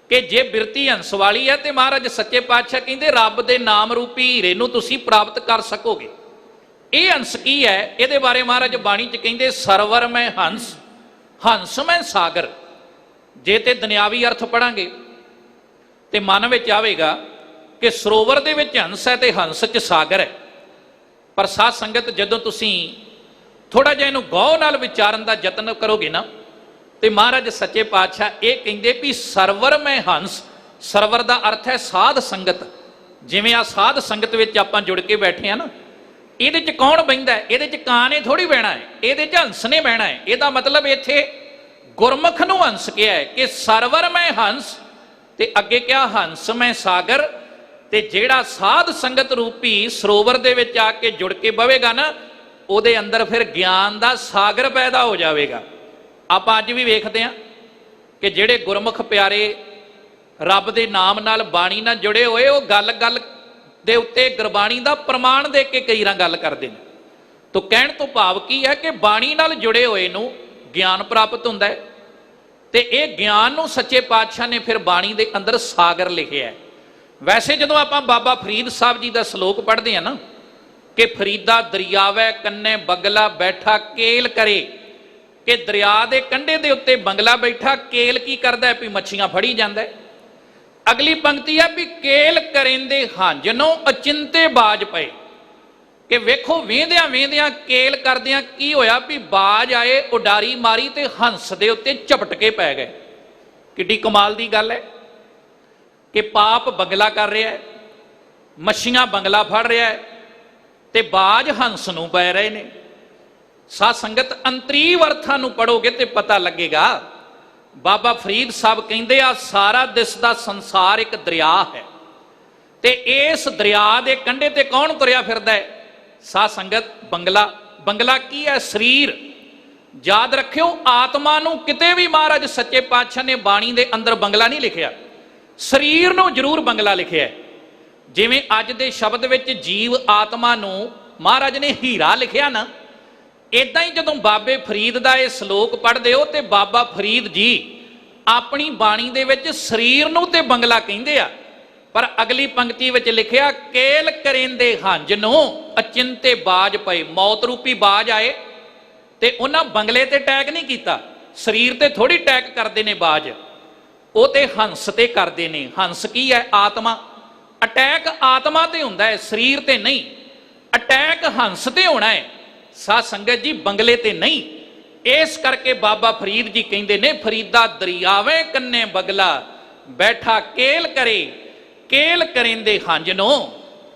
ਕਿ ਜੇ ਬਿਰਤੀ ਹੰਸ ਵਾਲੀ ਹੈ ਤੇ ਮਹਾਰਾਜ ਸੱਚੇ ਪਾਤਸ਼ਾਹ ਕਹਿੰਦੇ ਰੱਬ ਦੇ ਨਾਮ ਰੂਪੀ ਹੀਰੇ ਨੂੰ ਤੁਸੀਂ ਪ੍ਰਾਪਤ ਕਰ ਸਕੋਗੇ। ਇਹ ਹੰਸ ਕੀ ਹੈ? ਇਹਦੇ ਬਾਰੇ ਮਹਾਰਾਜ ਬਾਣੀ 'ਚ ਕਹਿੰਦੇ, ਸਰਵਰ ਮੈਂ ਹੰਸ, ਹੰਸ ਮੈਂ ਸਾਗਰ। ਜੇ ਤੇ ਦੁਨਿਆਵੀ ਅਰਥ ਪੜਾਂਗੇ ਤੇ ਮਨ ਵਿੱਚ ਆਵੇਗਾ ਕਿ ਸਰੋਵਰ ਦੇ ਵਿੱਚ ਹੰਸ ਹੈ ਤੇ ਹੰਸ 'ਚ ਸਾਗਰ ਹੈ। ਪਰ ਸਾਧ ਸੰਗਤ, ਜਦੋਂ ਤੁਸੀਂ ਥੋੜਾ ਜਿਹਾ ਇਹਨੂੰ ਗੌਰ ਨਾਲ ਵਿਚਾਰਨ ਦਾ ਯਤਨ ਕਰੋਗੇ ਨਾ, ਤੇ ਮਹਾਰਾਜ ਸੱਚੇ ਪਾਤਸ਼ਾਹ ਇਹ ਕਹਿੰਦੇ ਵੀ ਸਰਵਰ ਮੈਂ ਹੰਸ। ਸਰਵਰ ਦਾ ਅਰਥ ਹੈ ਸਾਧ ਸੰਗਤ। ਜਿਵੇਂ ਆ ਸਾਧ ਸੰਗਤ ਵਿੱਚ ਆਪਾਂ ਜੁੜ ਕੇ ਬੈਠੇ ਆ ਨਾ, ਇਹਦੇ 'ਚ ਕੌਣ ਬਹਿੰਦਾ ਹੈ? ਇਹਦੇ 'ਚ ਕਾਂ ਨੇ ਥੋੜੀ ਬਹਿਣਾ ਹੈ, ਇਹਦੇ 'ਚ ਹੰਸ ਨੇ ਬਹਿਣਾ ਹੈ। ਇਹਦਾ ਮਤਲਬ ਇੱਥੇ ਗੁਰਮੁਖ ਨੂੰ ਹੰਸ ਕਿਹਾ ਹੈ ਕਿ ਸਰਵਰ ਮੈਂ ਹੰਸ, ਤੇ ਅੱਗੇ ਕਿਹਾ ਹੰਸ ਮੈਂ ਸਾਗਰ। ਤੇ ਜਿਹੜਾ ਸਾਧ ਸੰਗਤ ਰੂਪੀ ਸਰੋਵਰ ਦੇ ਵਿੱਚ ਆ ਕੇ ਜੁੜ ਕੇ ਬਵੇਗਾ ਨਾ, ਉਹਦੇ ਅੰਦਰ ਫਿਰ ਗਿਆਨ ਦਾ ਸਾਗਰ ਪੈਦਾ ਹੋ ਜਾਵੇਗਾ। ਆਪਾਂ ਅੱਜ ਵੀ ਵੇਖਦੇ ਹਾਂ ਕਿ ਜਿਹੜੇ ਗੁਰਮੁਖ ਪਿਆਰੇ ਰੱਬ ਦੇ ਨਾਮ ਨਾਲ, ਬਾਣੀ ਨਾਲ ਜੁੜੇ ਹੋਏ, ਉਹ ਗੱਲ ਗੱਲ ਦੇ ਉੱਤੇ ਗੁਰਬਾਣੀ ਦਾ ਪ੍ਰਮਾਣ ਦੇ ਕੇ ਕਈ ਰਾਂ ਗੱਲ ਕਰਦੇ ਨੇ। ਤੋ ਕਹਿਣ ਤੋਂ ਭਾਵ ਕੀ ਹੈ ਕਿ ਬਾਣੀ ਨਾਲ ਜੁੜੇ ਹੋਏ ਨੂੰ ਗਿਆਨ ਪ੍ਰਾਪਤ ਹੁੰਦਾ ਹੈ, ਤੇ ਇਹ ਗਿਆਨ ਨੂੰ ਸੱਚੇ ਪਾਤਸ਼ਾਹ ਨੇ ਫਿਰ ਬਾਣੀ ਦੇ ਅੰਦਰ ਸਾਗਰ ਲਿਖਿਆ ਹੈ। ਵੈਸੇ ਜਦੋਂ ਆਪਾਂ ਬਾਬਾ ਫਰੀਦ ਸਾਹਿਬ ਜੀ ਦਾ ਸ਼ਲੋਕ ਪੜ੍ਹਦੇ ਆ ਨਾ, ਕਿ ਫਰੀਦਾ ਦਰਿਆਵੈ ਕੰਨੇ ਬਗਲਾ ਬੈਠਾ ਕੇਲ ਕਰੇ, ਕਿ ਦਰਿਆ ਦੇ ਕੰਢੇ ਦੇ ਉੱਤੇ ਬੰਗਲਾ ਬੈਠਾ, ਕੇਲ ਕੀ ਕਰਦਾ ਹੈ? ਵੀ ਮੱਛੀਆਂ ਫੜੀ ਜਾਂਦਾ ਹੈ। ਅਗਲੀ ਪੰਕਤੀ ਹੈ ਵੀ ਕੇਲ ਕਰੇਂਦੇ ਹਾਂਜਨੋਂ ਅਚਿੰਤੇ ਬਾਜ ਪਏ। ਕਿ ਵੇਖੋ ਵੇਂਦਿਆਂ ਵੇਂਦਿਆਂ ਕੇਲ ਕਰਦਿਆਂ ਕੀ ਹੋਇਆ ਵੀ ਬਾਜ ਆਏ, ਉਡਾਰੀ ਮਾਰੀ ਤੇ ਹੰਸ ਦੇ ਉੱਤੇ ਝਪਟ ਕੇ ਪੈ ਗਏ। ਕਿੱਡੀ ਕਮਾਲ ਦੀ ਗੱਲ ਹੈ ਕਿ ਪਾਪ ਬੰਗਲਾ ਕਰ ਰਿਹਾ ਹੈ, ਮੱਛੀਆਂ ਬੰਗਲਾ ਫੜ ਰਿਹਾ ਹੈ, ਤੇ ਬਾਜ ਹੰਸ ਨੂੰ ਪੈ ਰਹੇ ਨੇ। ਸਾਧ ਸੰਗਤ, ਅੰਤਰੀਵ ਅਰਥਾਂ ਨੂੰ ਪੜੋਗੇ ਤੇ ਪਤਾ ਲੱਗੇਗਾ। ਬਾਬਾ ਫਰੀਦ ਸਾਹਿਬ ਕਹਿੰਦੇ ਆ, ਸਾਰਾ ਦਿਸਦਾ ਸੰਸਾਰ ਇੱਕ ਦਰਿਆ ਹੈ, ਤੇ ਇਸ ਦਰਿਆ ਦੇ ਕੰਢੇ ਤੇ ਕੌਣ ਤੁਰਿਆ ਫਿਰਦਾ ਹੈ? ਸਾਧ ਸੰਗਤ, ਬੰਗਲਾ। ਬੰਗਲਾ ਕੀ ਹੈ? ਸਰੀਰ। ਯਾਦ ਰੱਖਿਓ, ਆਤਮਾ ਨੂੰ ਕਿਤੇ ਵੀ ਮਹਾਰਾਜ ਸੱਚੇ ਪਾਤਸ਼ਾਹ ਨੇ ਬਾਣੀ ਦੇ ਅੰਦਰ ਬੰਗਲਾ ਨਹੀਂ ਲਿਖਿਆ, ਸਰੀਰ ਨੂੰ ਜ਼ਰੂਰ ਬੰਗਲਾ ਲਿਖਿਆ। ਜਿਵੇਂ ਅੱਜ ਦੇ ਸ਼ਬਦ ਵਿੱਚ ਜੀਵ ਆਤਮਾ ਨੂੰ ਮਹਾਰਾਜ ਨੇ ਹੀਰਾ ਲਿਖਿਆ ਨਾ, ਇਦਾਂ ਹੀ ਜਦੋਂ ਬਾਬੇ ਫਰੀਦ ਦਾ ਇਹ ਸ਼ਲੋਕ ਪੜ੍ਹਦੇ ਹੋ ਤੇ ਬਾਬਾ ਫਰੀਦ ਜੀ ਆਪਣੀ ਬਾਣੀ ਦੇ ਵਿੱਚ ਸਰੀਰ ਨੂੰ ਤੇ ਬੰਗਲਾ ਕਹਿੰਦੇ ਆ। ਪਰ ਅਗਲੀ ਪੰਕਤੀ ਵਿੱਚ ਲਿਖਿਆ, ਕੇਲ ਕਰੇਂਦੇ ਹੰਜ ਨੂੰ ਅਚਿੰਤੇ ਬਾਜ ਪਏ। ਮੌਤ ਰੂਪੀ ਬਾਜ ਆਏ ਤੇ ਉਹਨਾਂ ਬੰਗਲੇ ਤੇ ਅਟੈਕ ਨਹੀਂ ਕੀਤਾ, ਸਰੀਰ ਤੇ ਥੋੜੀ ਅਟੈਕ ਕਰਦੇ ਨੇ ਬਾਜ, ਉਹ ਤੇ ਹੰਸ ਤੇ ਕਰਦੇ ਨੇ। ਹੰਸ ਕੀ ਹੈ? ਆਤਮਾ। ਅਟੈਕ ਆਤਮਾ ਤੇ ਹੁੰਦਾ ਹੈ, ਸਰੀਰ ਤੇ ਨਹੀਂ। ਅਟੈਕ ਹੰਸ ਤੇ ਹੋਣਾ ਹੈ ਸਾਧ ਸੰਗਤ ਜੀ, ਬੰਗਲੇ ਤੇ ਨਹੀਂ। ਇਸ ਕਰਕੇ ਬਾਬਾ ਫਰੀਦ ਜੀ ਕਹਿੰਦੇ ਨੇ, ਫਰੀਦਾ ਦਰਿਆਵੇਂ ਕੰਨੇ ਬਗਲਾ ਬੈਠਾ ਕੇਲ ਕਰੇ, ਕੇਲ ਕਰੇਂਦੇ ਹੰਜ ਨੂੰ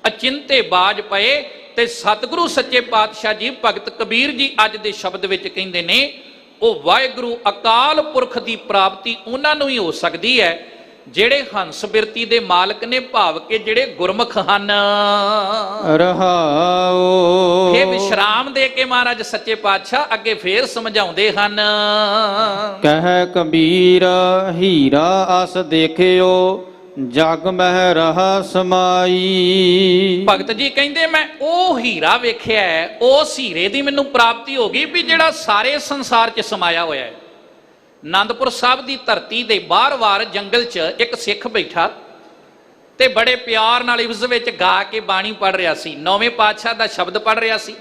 ਅਚਿੰਤੇ ਬਾਜ ਪਏ। ਤੇ ਸਤਿਗੁਰੂ ਸੱਚੇ ਪਾਤਸ਼ਾਹ ਜੀ, ਭਗਤ ਕਬੀਰ ਜੀ ਅੱਜ ਦੇ ਸ਼ਬਦ ਵਿੱਚ ਕਹਿੰਦੇ ਨੇ, ਉਹ ਵਾਹਿਗੁਰੂ ਅਕਾਲ ਪੁਰਖ ਦੀ ਪ੍ਰਾਪਤੀ ਉਹਨਾਂ ਨੂੰ ਹੀ ਹੋ ਸਕਦੀ ਹੈ ਜਿਹੜੇ ਹੰਸ ਬਿਰਤੀ ਦੇ ਮਾਲਕ ਨੇ, ਭਾਵ ਕਿ ਜਿਹੜੇ ਗੁਰਮੁਖ ਹਨ। ਰਹਾਓ। ਇਹ ਵਿਸ਼ਰਾਮ ਦੇ ਕੇ ਮਹਾਰਾਜ ਸੱਚੇ ਪਾਤਸ਼ਾਹ ਅੱਗੇ ਫੇਰ ਸਮਝਾਉਂਦੇ ਹਨ। ਕਹਿ ਕਬੀਰ ਹੀਰਾ ਅਸ ਦੇਖਿਓ ਜਗ ਮਹਿ ਰਹਾ ਸਮਾਈ। ਭਗਤ ਜੀ ਕਹਿੰਦੇ ਮੈਂ ਉਹ ਹੀਰਾ ਵੇਖਿਆ ਹੈ, ਉਸ ਹੀਰੇ ਦੀ ਮੈਨੂੰ ਪ੍ਰਾਪਤੀ ਹੋ ਗਈ ਵੀ ਜਿਹੜਾ ਸਾਰੇ ਸੰਸਾਰ 'ਚ ਸਮਾਇਆ ਹੋਇਆ ਹੈ। ਆਨੰਦਪੁਰ ਸਾਹਿਬ ਦੀ ਧਰਤੀ ਦੇ ਬਾਹਰ-ਵਾਰ ਜੰਗਲ 'ਚ ਇੱਕ ਸਿੱਖ ਬੈਠਾ ਤੇ ਬੜੇ ਪਿਆਰ ਨਾਲ ਇਸ ਵਿੱਚ ਗਾ ਕੇ ਬਾਣੀ ਪੜ੍ਹ ਰਿਹਾ ਸੀ, ਨੌਵੇਂ ਪਾਤਸ਼ਾਹ ਦਾ ਸ਼ਬਦ ਪੜ੍ਹ ਰਿਹਾ ਸੀ।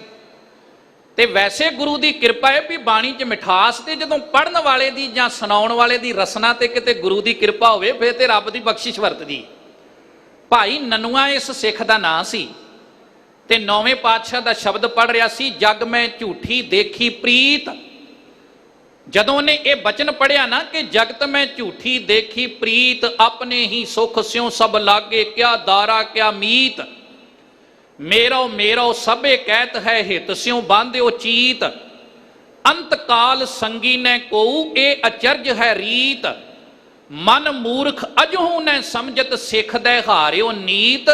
ਤੇ ਵੈਸੇ ਗੁਰੂ ਦੀ ਕਿਰਪਾ ਹੈ ਵੀ ਬਾਣੀ 'ਚ ਮਿਠਾਸ ਤੇ ਜਦੋਂ ਪੜ੍ਹਨ ਵਾਲੇ ਦੀ ਜਾਂ ਸੁਣਾਉਣ ਵਾਲੇ ਦੀ ਰਸਨਾ ਤੇ ਕਿਤੇ ਗੁਰੂ ਦੀ ਕਿਰਪਾ ਹੋਵੇ ਫਿਰ ਤੇ ਰੱਬ ਦੀ ਬਖਸ਼ਿਸ਼ ਵਰਤਦੀ। ਭਾਈ ਨਨੂਆ ਇਸ ਸਿੱਖ ਦਾ ਨਾਂ ਸੀ ਤੇ ਨੌਵੇਂ ਪਾਤਸ਼ਾਹ ਦਾ ਸ਼ਬਦ ਪੜ੍ਹ ਰਿਹਾ ਸੀ, ਜਗ ਮੈਂ ਝੂਠੀ ਦੇਖੀ ਪ੍ਰੀਤ। ਜਦੋਂ ਉਹਨੇ ਇਹ ਬਚਨ ਪੜਿਆ ਨਾ ਕਿ ਜਗਤ ਮੈਂ ਝੂਠੀ ਦੇਖੀ ਪ੍ਰੀਤ, ਆਪਣੇ ਹੀ ਸੁਖ ਸਿਉ ਸਭ ਲਾਗੇ, ਕਿਆ ਦਾਰਾ ਕਿਆ ਮੀਤ। ਮੇਰੋ ਮੇਰੋ ਸਭੇ ਕਹਿਤ ਹੈ, ਹਿਤ ਸਿਉ ਬਾਂਧਿਓ ਚੀਤ। ਅੰਤ ਕਾਲ ਸੰਗੀ ਨੇ ਕੋਊ, ਇਹ ਅਚਰਜ ਹੈ ਰੀਤ। ਮਨ ਮੂਰਖ ਅਜਹੂ ਨੇ ਸਮਝਤ, ਸਿੱਖ ਦੇ ਹਾਰਿਓ ਨੀਤ।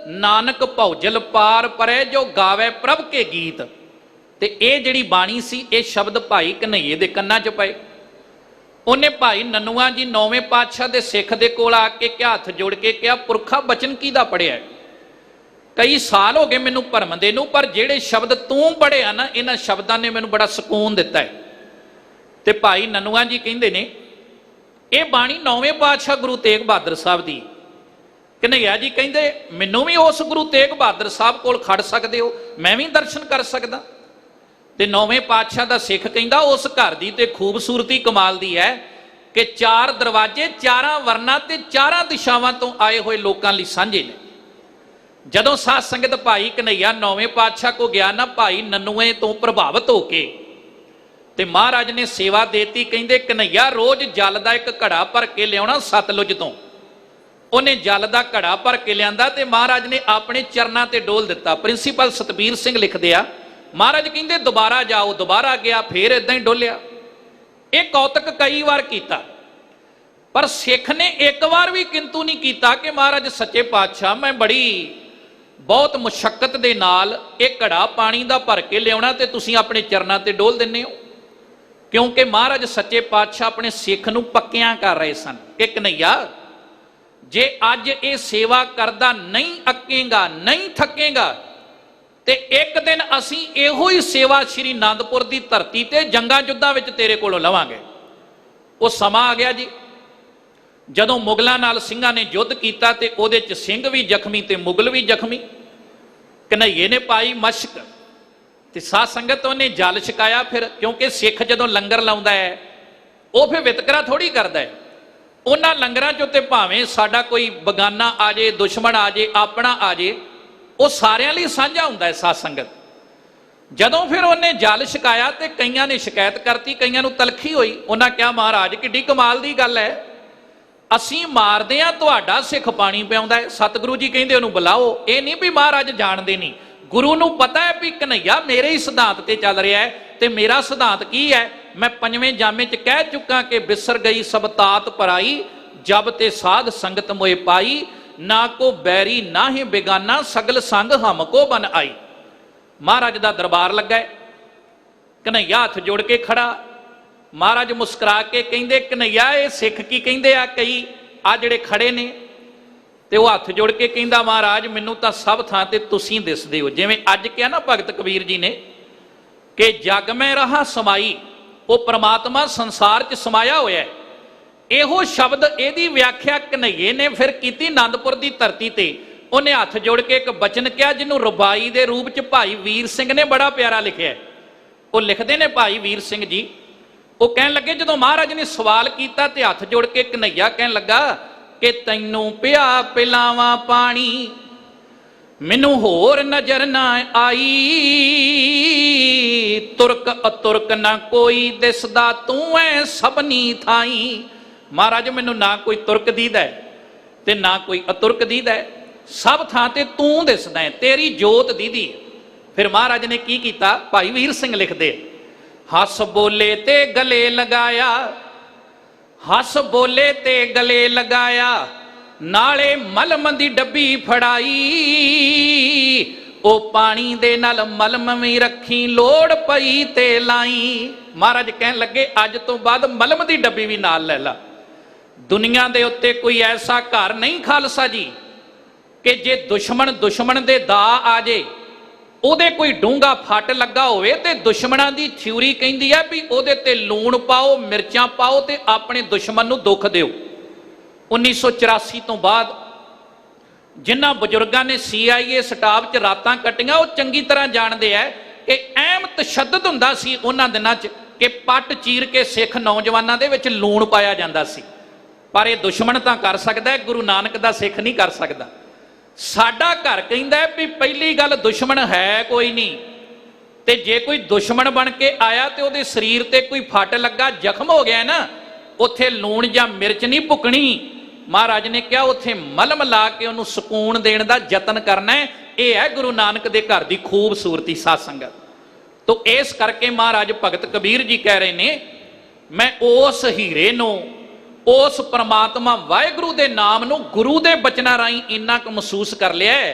ਨਾਨਕ ਭੌਜਲ ਪਾਰ ਪਰੇ, ਜੋ ਗਾਵੇ ਪ੍ਰਭ ਕੇ ਗੀਤ। ਤੇ ਇਹ ਜਿਹੜੀ ਬਾਣੀ ਸੀ, ਇਹ ਸ਼ਬਦ ਭਾਈ ਕਨ੍ਹਈਏ ਦੇ ਕੰਨਾਂ 'ਚ ਪਏ। ਉਹਨੇ ਭਾਈ ਨਨੂਆ ਜੀ ਨੌਵੇਂ ਪਾਤਸ਼ਾਹ ਦੇ ਸਿੱਖ ਦੇ ਕੋਲ ਆ ਕੇ ਕਿਹਾ, ਹੱਥ ਜੋੜ ਕੇ ਕਿਹਾ, ਪੁਰਖਾ ਬਚਨ ਕਿਹਦਾ ਪੜਿਆ? ਕਈ ਸਾਲ ਹੋ ਗਏ ਮੈਨੂੰ ਭਰਮਦੇ ਨੂੰ, ਪਰ ਜਿਹੜੇ ਸ਼ਬਦ ਤੂੰ ਪੜਿਆ ਨਾ, ਇਹਨਾਂ ਸ਼ਬਦਾਂ ਨੇ ਮੈਨੂੰ ਬੜਾ ਸਕੂਨ ਦਿੱਤਾ ਹੈ। ਤੇ ਭਾਈ ਨਨੂਆ ਜੀ ਕਹਿੰਦੇ ਨੇ ਇਹ ਬਾਣੀ ਨੌਵੇਂ ਪਾਤਸ਼ਾਹ ਗੁਰੂ ਤੇਗ ਬਹਾਦਰ ਸਾਹਿਬ ਦੀ। ਕਨ੍ਹਈਆ ਜੀ ਕਹਿੰਦੇ ਮੈਨੂੰ ਵੀ ਉਸ ਗੁਰੂ ਤੇਗ ਬਹਾਦਰ ਸਾਹਿਬ ਕੋਲ ਖੜ ਸਕਦੇ ਹੋ, ਮੈਂ ਵੀ ਦਰਸ਼ਨ ਕਰ ਸਕਦਾ। ਤੇ ਨੌਵੇਂ ਪਾਤਸ਼ਾਹ ਦਾ ਸਿੱਖ ਕਹਿੰਦਾ ਉਸ ਘਰ ਦੀ ਤੇ ਖੂਬਸੂਰਤੀ ਕਮਾਲ ਦੀ ਹੈ ਕਿ 4 ਦਰਵਾਜ਼ੇ 4 ਵਰਨਾਂ ਤੇ 4 ਦਿਸ਼ਾਵਾਂ ਤੋਂ ਆਏ ਹੋਏ ਲੋਕਾਂ ਲਈ ਸਾਂਝੇ ਨੇ। ਜਦੋਂ ਸਾਧ ਸੰਗਤ ਭਾਈ ਕਨ੍ਹਈਆ ਨੌਵੇਂ ਪਾਤਸ਼ਾਹ ਕੋ ਗਿਆ ਨਾ, ਭਾਈ ਨਨੂਏ ਤੋਂ ਪ੍ਰਭਾਵਿਤ ਹੋ ਕੇ ਤੇ ਮਹਾਰਾਜ ਨੇ ਸੇਵਾ ਦੇਤੀ। ਕਹਿੰਦੇ ਕਨ੍ਹਈਆ ਰੋਜ਼ ਜਲ ਦਾ ਇੱਕ ਘੜਾ ਭਰ ਕੇ ਲਿਆਉਣਾ ਸਤਲੁਜ ਤੋਂ। ਉਹਨੇ ਜਲ ਦਾ ਘੜਾ ਭਰ ਕੇ ਲਿਆਂਦਾ ਤੇ ਮਹਾਰਾਜ ਨੇ ਆਪਣੇ ਚਰਨਾਂ ਤੇ ਡੋਲ ਦਿੱਤਾ। ਪ੍ਰਿੰਸੀਪਲ ਸਤਬੀਰ ਸਿੰਘ ਲਿਖਦੇ ਆ, ਮਹਾਰਾਜ ਕਹਿੰਦੇ ਦੁਬਾਰਾ ਜਾਓ, ਦੁਬਾਰਾ ਗਿਆ, ਫੇਰ ਇਦਾਂ ਹੀ ਡੋਲਿਆ। ਇਹ ਕੌਤਕ ਕਈ ਵਾਰ ਕੀਤਾ, ਪਰ ਸਿੱਖ ਨੇ ਇੱਕ ਵਾਰ ਵੀ ਕਿੰਤੂ ਨਹੀਂ ਕੀਤਾ ਕਿ ਮਹਾਰਾਜ ਸੱਚੇ ਪਾਤਸ਼ਾਹ ਮੈਂ ਬੜੀ ਬਹੁਤ ਮੁਸ਼ੱਕਤ ਦੇ ਨਾਲ ਇਹ ਘੜਾ ਪਾਣੀ ਦਾ ਭਰ ਕੇ ਲਿਆਉਣਾ ਤੇ ਤੁਸੀਂ ਆਪਣੇ ਚਰਨਾਂ ਤੇ ਡੋਲ ਦਿੰਦੇ ਹੋ। ਕਿਉਂਕਿ ਮਹਾਰਾਜ ਸੱਚੇ ਪਾਤਸ਼ਾਹ ਆਪਣੇ ਸਿੱਖ ਨੂੰ ਪੱਕਿਆਂ ਕਰ ਰਹੇ ਸਨ ਕਿ ਕਨ੍ਹਈਆ ਜੇ ਅੱਜ ਇਹ ਸੇਵਾ ਕਰਦਾ ਨਹੀਂ ਅੱਕੇਗਾ, ਨਹੀਂ ਥੱਕੇਗਾ, ਤੇ ਇੱਕ ਦਿਨ ਅਸੀਂ ਇਹੋ ਹੀ ਸੇਵਾ ਸ਼੍ਰੀ ਅਨੰਦਪੁਰ ਦੀ ਧਰਤੀ ਤੇ ਜੰਗਾਂ ਯੁੱਧਾਂ ਵਿੱਚ ਤੇਰੇ ਕੋਲੋਂ ਲਵਾਂਗੇ। ਉਹ ਸਮਾਂ ਆ ਗਿਆ ਜੀ ਜਦੋਂ ਮੁਗਲਾਂ ਨਾਲ ਸਿੰਘਾਂ ਨੇ ਯੁੱਧ ਕੀਤਾ ਤੇ ਉਹਦੇ 'ਚ ਸਿੰਘ ਵੀ ਜ਼ਖਮੀ ਤੇ ਮੁਗਲ ਵੀ ਜ਼ਖਮੀ। ਕਨ੍ਹਈਏ ਨੇ ਪਾਈ ਮਸ਼ਕ ਤੇ ਸਾਧ ਸੰਗਤ ਉਹਨੇ ਜਲ ਛਕਾਇਆ। ਫਿਰ ਕਿਉਂਕਿ ਸਿੱਖ ਜਦੋਂ ਲੰਗਰ ਲਾਉਂਦਾ ਹੈ ਉਹ ਫਿਰ ਵਿਤਕਰਾ ਥੋੜੀ ਕਰਦਾ ਹੈ। ਉਹਨਾਂ ਲੰਗਰਾਂ 'ਚ ਉੱਤੇ ਭਾਵੇਂ ਸਾਡਾ ਕੋਈ ਬਗਾਨਾ ਆ ਜੇ, ਦੁਸ਼ਮਣ ਆ ਜੇ, ਆਪਣਾ ਆ ਜੇ, ਉਹ ਸਾਰਿਆਂ ਲਈ ਸਾਂਝਾ ਹੁੰਦਾ ਹੈ ਸਾਧ ਸੰਗਤ। ਜਦੋਂ ਫਿਰ ਉਹਨੇ ਜਲ ਛਕਾਇਆ ਤੇ ਕਈਆਂ ਨੇ ਸ਼ਿਕਾਇਤ ਕਰਤੀ, ਕਈਆਂ ਨੂੰ ਤਲਖੀ ਹੋਈ। ਉਹਨਾਂ ਕਿਹਾ ਮਹਾਰਾਜ ਕਿੱਡੀ ਕਮਾਲ ਦੀ ਗੱਲ ਹੈ, ਅਸੀਂ ਮਾਰਦੇ ਆ, ਤੁਹਾਡਾ ਸਿੱਖ ਪਾਣੀ ਪਿਆਉਂਦਾ ਹੈ। ਸਤਿਗੁਰੂ ਜੀ ਕਹਿੰਦੇ ਉਹਨੂੰ ਬੁਲਾਓ। ਇਹ ਨਹੀਂ ਵੀ ਮਹਾਰਾਜ ਜਾਣਦੇ ਨਹੀਂ, ਗੁਰੂ ਨੂੰ ਪਤਾ ਹੈ ਵੀ ਕਨ੍ਹਈਆ ਮੇਰੇ ਹੀ ਸਿਧਾਂਤ ਤੇ ਚੱਲ ਰਿਹਾ ਹੈ। ਤੇ ਮੇਰਾ ਸਿਧਾਂਤ ਕੀ ਹੈ? ਮੈਂ 5ਵੇਂ ਜਾਮੇ 'ਚ ਕਹਿ ਚੁੱਕਾ ਕਿ ਬਿਸਰ ਗਈ ਸਭ ਤਾਤ ਪਰਾਈ, ਜਬ ਤੇ ਸਾਧ ਸੰਗਤ ਮੋਏ ਪਾਈ। ਨਾ ਕੋ ਬੈਰੀ ਨਾ ਹੀ ਬੇਗਾਨਾ, ਸਗਲ ਸੰਗ ਹਮ ਕੋ ਬਨ ਆਈ। ਮਹਾਰਾਜ ਦਾ ਦਰਬਾਰ ਲੱਗਾ, ਕਨ੍ਹਈਆ ਹੱਥ ਜੋੜ ਕੇ ਖੜਾ। ਮਹਾਰਾਜ ਮੁਸਕਰਾ ਕੇ ਕਹਿੰਦੇ ਕਨ੍ਹਈਆ ਇਹ ਸਿੱਖ ਕੀ ਕਹਿੰਦੇ ਆ ਕਈ ਆ ਜਿਹੜੇ ਖੜੇ ਨੇ? ਤੇ ਉਹ ਹੱਥ ਜੋੜ ਕੇ ਕਹਿੰਦਾ ਮਹਾਰਾਜ ਮੈਨੂੰ ਤਾਂ ਸਭ ਥਾਂ ਤੇ ਤੁਸੀਂ ਦਿਸਦੇ ਹੋ। ਜਿਵੇਂ ਅੱਜ ਕਿਹਾ ਨਾ ਭਗਤ ਕਬੀਰ ਜੀ ਨੇ ਕਿ ਜਗ ਮੈਂ ਰਹਾ ਸਮਾਈ, ਉਹ ਪ੍ਰਮਾਤਮਾ ਸੰਸਾਰ 'ਚ ਸਮਾਇਆ ਹੋਇਆ ਹੈ। ਇਹੋ ਸ਼ਬਦ ਇਹਦੀ ਵਿਆਖਿਆ ਕਨ੍ਹਈਏ ਨੇ ਫਿਰ ਕੀਤੀ ਆਨੰਦਪੁਰ ਦੀ ਧਰਤੀ ਤੇ। ਉਹਨੇ ਹੱਥ ਜੋੜ ਕੇ ਇੱਕ ਬਚਨ ਕਿਹਾ ਜਿਹਨੂੰ ਰਬਾਈ ਦੇ ਰੂਪ 'ਚ ਭਾਈ ਵੀਰ ਸਿੰਘ ਨੇ ਬੜਾ ਪਿਆਰਾ ਲਿਖਿਆ। ਉਹ ਲਿਖਦੇ ਨੇ ਭਾਈ ਵੀਰ ਸਿੰਘ ਜੀ, ਉਹ ਕਹਿਣ ਲੱਗੇ ਜਦੋਂ ਮਹਾਰਾਜ ਨੇ ਸਵਾਲ ਕੀਤਾ ਤੇ ਹੱਥ ਜੋੜ ਕੇ ਕਨ੍ਹਈਆ ਕਹਿਣ ਲੱਗਾ ਕਿ ਤੈਨੂੰ ਪਿਆ ਪਿਲਾਵਾਂ ਪਾਣੀ, ਮੈਨੂੰ ਹੋਰ ਨਜ਼ਰ ਨਾ ਆਈ। ਤੁਰਕ ਅਤੁਰਕ ਨਾ ਕੋਈ ਦਿਸਦਾ, ਤੂੰ ਐ ਸਭਨੀ ਥਾਈ। ਮਹਾਰਾਜ ਮੈਨੂੰ ਨਾ ਕੋਈ ਤੁਰਕ ਦੀਦਾ ਤੇ ਨਾ ਕੋਈ ਅਤੁਰਕ ਦੀਦਾ, ਸਭ ਥਾਂ ਤੇ ਤੂੰ ਦਿਸਦਾ ਹੈ, ਤੇਰੀ ਜੋਤ ਦੀਦੀ। ਫਿਰ ਮਹਾਰਾਜ ਨੇ ਕੀ ਕੀਤਾ? ਭਾਈ ਵੀਰ ਸਿੰਘ ਲਿਖਦੇ, ਹੱਸ ਬੋਲੇ ਤੇ ਗਲੇ ਲਗਾਇਆ, ਹੱਸ ਬੋਲੇ ਤੇ ਗਲੇ ਲਗਾਇਆ, ਨਾਲੇ ਮਲਮ ਦੀ ਡੱਬੀ ਫੜਾਈ। ਉਹ ਪਾਣੀ ਦੇ ਨਾਲ ਮਲਮ ਵੀ ਰੱਖੀ, ਲੋੜ ਪਈ ਤੇ ਲਾਈ। ਮਹਾਰਾਜ ਕਹਿਣ ਲੱਗੇ ਅੱਜ ਤੋਂ ਬਾਅਦ ਮਲਮ ਦੀ ਡੱਬੀ ਵੀ ਨਾਲ ਲੈ ਲਾ। ਦੁਨੀਆ ਦੇ ਉੱਤੇ ਕੋਈ ਐਸਾ ਘਰ ਨਹੀਂ ਖਾਲਸਾ ਜੀ ਕਿ ਜੇ ਦੁਸ਼ਮਣ ਦੇ ਦਾ ਆ ਜੇ, ਉਹਦੇ ਕੋਈ ਡੂੰਘਾ ਫੱਟ ਲੱਗਾ ਹੋਵੇ ਤੇ ਦੁਸ਼ਮਣਾਂ ਦੀ ਥਿਊਰੀ ਕਹਿੰਦੀ ਹੈ ਵੀ ਉਹਦੇ ਤੇ ਲੂਣ ਪਾਓ, ਮਿਰਚਾਂ ਪਾਓ ਤੇ ਆਪਣੇ ਦੁਸ਼ਮਣ ਨੂੰ ਦੁੱਖ ਦਿਓ। 1984 ਤੋਂ ਬਾਅਦ ਜਿਨ੍ਹਾਂ ਬਜ਼ੁਰਗਾਂ ਨੇ CIA ਸਟਾਫ 'ਚ ਰਾਤਾਂ ਕੱਟੀਆਂ ਉਹ ਚੰਗੀ ਤਰ੍ਹਾਂ ਜਾਣਦੇ ਆ ਕਿ ਐਮ ਤਸ਼ੱਦਦ ਹੁੰਦਾ ਸੀ ਉਹਨਾਂ ਦਿਨਾਂ 'ਚ ਕਿ ਪੱਟ ਚੀਰ ਕੇ ਸਿੱਖ ਨੌਜਵਾਨਾਂ ਦੇ ਵਿੱਚ ਲੂਣ ਪਾਇਆ ਜਾਂਦਾ ਸੀ। ਪਰ ਇਹ ਦੁਸ਼ਮਣ ਤਾਂ ਕਰ ਸਕਦਾ, ਗੁਰੂ ਨਾਨਕ ਦਾ ਸਿੱਖ ਨਹੀਂ ਕਰ ਸਕਦਾ। ਸਾਡਾ ਘਰ ਕਹਿੰਦਾ ਵੀ ਪਹਿਲੀ ਗੱਲ ਦੁਸ਼ਮਣ ਹੈ ਕੋਈ ਨਹੀਂ, ਤੇ ਜੇ ਕੋਈ ਦੁਸ਼ਮਣ ਬਣ ਕੇ ਆਇਆ ਤੇ ਉਹਦੇ ਸਰੀਰ ਤੇ ਕੋਈ ਫੱਟ ਲੱਗਾ, ਜ਼ਖਮ ਹੋ ਗਿਆ ਨਾ, ਉੱਥੇ ਲੂਣ ਜਾਂ ਮਿਰਚ ਨਹੀਂ ਭੁੱਕਣੀ। ਮਹਾਰਾਜ ਨੇ ਕਿਹਾ ਉੱਥੇ ਮਲਮ ਲਾ ਕੇ ਉਹਨੂੰ ਸਕੂਨ ਦੇਣ ਦਾ ਯਤਨ ਕਰਨਾ ਹੈ। ਇਹ ਹੈ ਗੁਰੂ ਨਾਨਕ ਦੇ ਘਰ ਦੀ ਖੂਬਸੂਰਤੀ ਸਾਧ ਸੰਗਤ। ਤੋ ਇਸ ਕਰਕੇ ਮਹਾਰਾਜ ਭਗਤ ਕਬੀਰ ਜੀ ਕਹਿ ਰਹੇ ਨੇ, ਮੈਂ ਉਸ ਹੀਰੇ ਨੂੰ, ਉਸ ਪ੍ਰਮਾਤਮਾ ਵਾਹਿਗੁਰੂ ਦੇ ਨਾਮ ਨੂੰ ਗੁਰੂ ਦੇ ਬਚਨਾਂ ਰਾਹੀਂ ਇੰਨਾ ਕੁ ਮਹਿਸੂਸ ਕਰ ਲਿਆ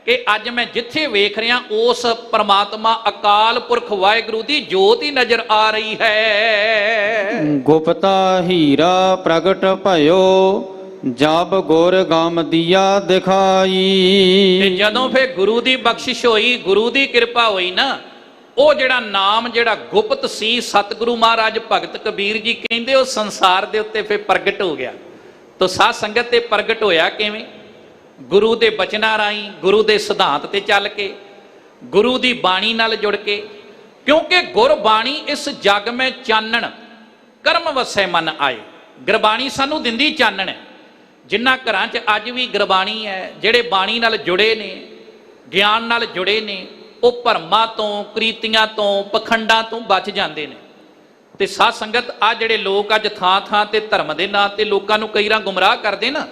ਕਿ ਅੱਜ ਮੈਂ ਜਿੱਥੇ ਵੇਖ ਰਿਹਾ ਉਸ ਪ੍ਰਮਾਤਮਾ ਅਕਾਲ ਪੁਰਖ ਵਾਹਿਗੁਰੂ ਦੀ ਜੋਤ ਹੀ ਨਜ਼ਰ ਆ ਰਹੀ ਹੈ। ਗੁਪਤਾ ਹੀਰਾ ਪ੍ਰਗਟ ਭਇਓ, ਜਬ ਗੁਰ ਗਮ ਦੀਆ ਦਿਖਾਈ। ਤੇ ਜਦੋਂ ਫੇ ਗੁਰੂ ਦੀ ਬਖਸ਼ਿਸ਼ ਹੋਈ, ਗੁਰੂ ਦੀ ਕਿਰਪਾ ਹੋਈ ਨਾ, ਉਹ ਜਿਹੜਾ ਨਾਮ ਜਿਹੜਾ ਗੁਪਤ ਸੀ, ਸਤਿਗੁਰੂ ਮਹਾਰਾਜ ਭਗਤ ਕਬੀਰ ਜੀ ਕਹਿੰਦੇ ਉਹ ਸੰਸਾਰ ਦੇ ਉੱਤੇ ਫੇ ਪ੍ਰਗਟ ਹੋ ਗਿਆ। ਤੋ ਸਾਧ ਸੰਗਤ ਤੇ ਪ੍ਰਗਟ ਹੋਇਆ ਕਿਵੇਂ? ਗੁਰੂ ਦੇ ਬਚਨਾਂ ਰਾਹੀਂ, ਗੁਰੂ ਦੇ ਸਿਧਾਂਤ ਤੇ ਚੱਲ ਕੇ, ਗੁਰੂ ਦੀ ਬਾਣੀ ਨਾਲ ਜੁੜ ਕੇ। ਕਿਉਂਕਿ ਗੁਰਬਾਣੀ ਇਸ ਜਗ ਮੈਂ ਚਾਨਣ, ਕਰਮ ਵਸੈ ਮਨ ਆਏ। ਗੁਰਬਾਣੀ ਸਾਨੂੰ ਦਿੰਦੀ ਚਾਨਣ ਹੈ। ਜਿਨ੍ਹਾਂ ਘਰਾਂ 'ਚ ਅੱਜ ਵੀ ਗੁਰਬਾਣੀ ਹੈ, ਜਿਹੜੇ ਬਾਣੀ ਨਾਲ ਜੁੜੇ ਨੇ, ਗਿਆਨ ਨਾਲ ਜੁੜੇ ਨੇ, ਉਹ ਭਰਮਾਂ ਤੋਂ, ਕ੍ਰੀਤੀਆਂ ਤੋਂ, ਪਖੰਡਾਂ ਤੋਂ ਬਚ ਜਾਂਦੇ ਨੇ। ਤੇ ਸਾਧ ਸੰਗਤ ਆ ਜਿਹੜੇ ਲੋਕ ਅੱਜ ਥਾਂ ਥਾਂ ਤੇ ਧਰਮ ਦੇ ਨਾਂ ਤੇ ਲੋਕਾਂ ਨੂੰ ਕਈ ਵਾਰ ਗੁੰਮਰਾਹ ਕਰਦੇ ਨਾ,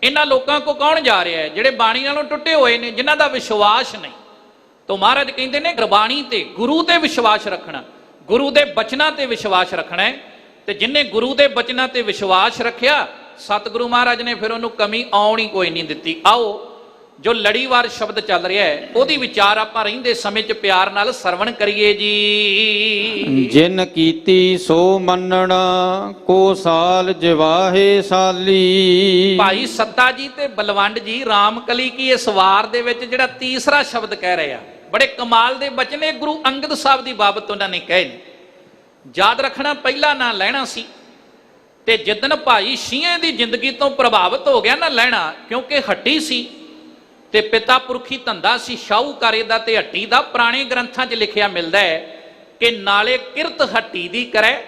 ਇਹਨਾਂ ਲੋਕਾਂ ਕੋ ਕੌਣ ਜਾ ਰਿਹਾ ਹੈ? ਜਿਹੜੇ ਬਾਣੀ ਨਾਲੋਂ ਟੁੱਟੇ ਹੋਏ ਨੇ, ਜਿਨ੍ਹਾਂ ਦਾ ਵਿਸ਼ਵਾਸ ਨਹੀਂ। ਤੋਂ ਮਹਾਰਾਜ ਕਹਿੰਦੇ ਨੇ ਗੁਰਬਾਣੀ ਤੇ, ਗੁਰੂ ਤੇ ਵਿਸ਼ਵਾਸ ਰੱਖਣਾ, ਗੁਰੂ ਦੇ ਬਚਨਾਂ ਤੇ ਵਿਸ਼ਵਾਸ ਰੱਖਣਾ ਹੈ। ਤੇ ਜਿਨ੍ਹਾਂ ਗੁਰੂ ਦੇ ਬਚਨਾਂ ਤੇ ਵਿਸ਼ਵਾਸ ਰੱਖਿਆ, ਸਤਿਗੁਰੂ ਮਹਾਰਾਜ ਨੇ ਫਿਰ ਉਹਨੂੰ ਕਮੀ ਆਉਣ ਹੀ ਕੋਈ ਨਹੀਂ ਦਿੱਤੀ। ਆਓ ਜੋ ਲੜੀਵਾਰ ਸ਼ਬਦ ਚੱਲ ਰਿਹਾ ਹੈ, ਉਹਦੀ ਵਿਚਾਰ ਆਪਾਂ ਰਹਿੰਦੇ ਸਮੇਂ 'ਚ ਪਿਆਰ ਨਾਲ ਸਰਵਣ ਕਰੀਏ ਜੀ। ਜਿਨ ਕੀਤੀ ਸੋ ਮੰਨਣਾ, ਕੋ ਸਾਲ ਜਵਾਹੇ ਸਾਲੀ। ਭਾਈ ਸੱਤਾ ਜੀ ਤੇ ਬਲਵੰਡ ਜੀ ਰਾਮਕਲੀ ਕੀ ਇਸ ਵਾਰ ਦੇ ਵਿੱਚ ਜਿਹੜਾ ਤੀਸਰਾ ਸ਼ਬਦ ਕਹਿ ਰਹੇ ਆ, ਬੜੇ ਕਮਾਲ ਦੇ ਬਚਨੇ ਗੁਰੂ ਅੰਗਦ ਸਾਹਿਬ ਦੀ ਬਾਬਤ ਉਹਨਾਂ ਨੇ ਕਹੇ ਨੇ। ਯਾਦ ਰੱਖਣਾ, ਪਹਿਲਾ ਨਾਂ ਲੈਣਾ ਸੀ, ਤੇ ਜਿੱਦਣ ਭਾਈ ਸ਼ੀਂਹ ਦੀ ਜ਼ਿੰਦਗੀ ਤੋਂ ਪ੍ਰਭਾਵਿਤ ਹੋ ਗਿਆ ਨਾ ਲੈਣਾ, ਕਿਉਂਕਿ ਹੱਟੀ ਸੀ ਤੇ ਪਿਤਾ ਪੁਰਖੀ ਧੰਦਾ ਸੀ ਸ਼ਾਹੂਕਾਰੇ ਦਾ ਤੇ ਹੱਟੀ ਦਾ। ਪੁਰਾਣੇ ਗ੍ਰੰਥਾਂ 'ਚ ਲਿਖਿਆ ਮਿਲਦਾ ਹੈ ਕਿ ਨਾਲੇ ਕਿਰਤ ਹੱਟੀ ਦੀ ਕਰੈ,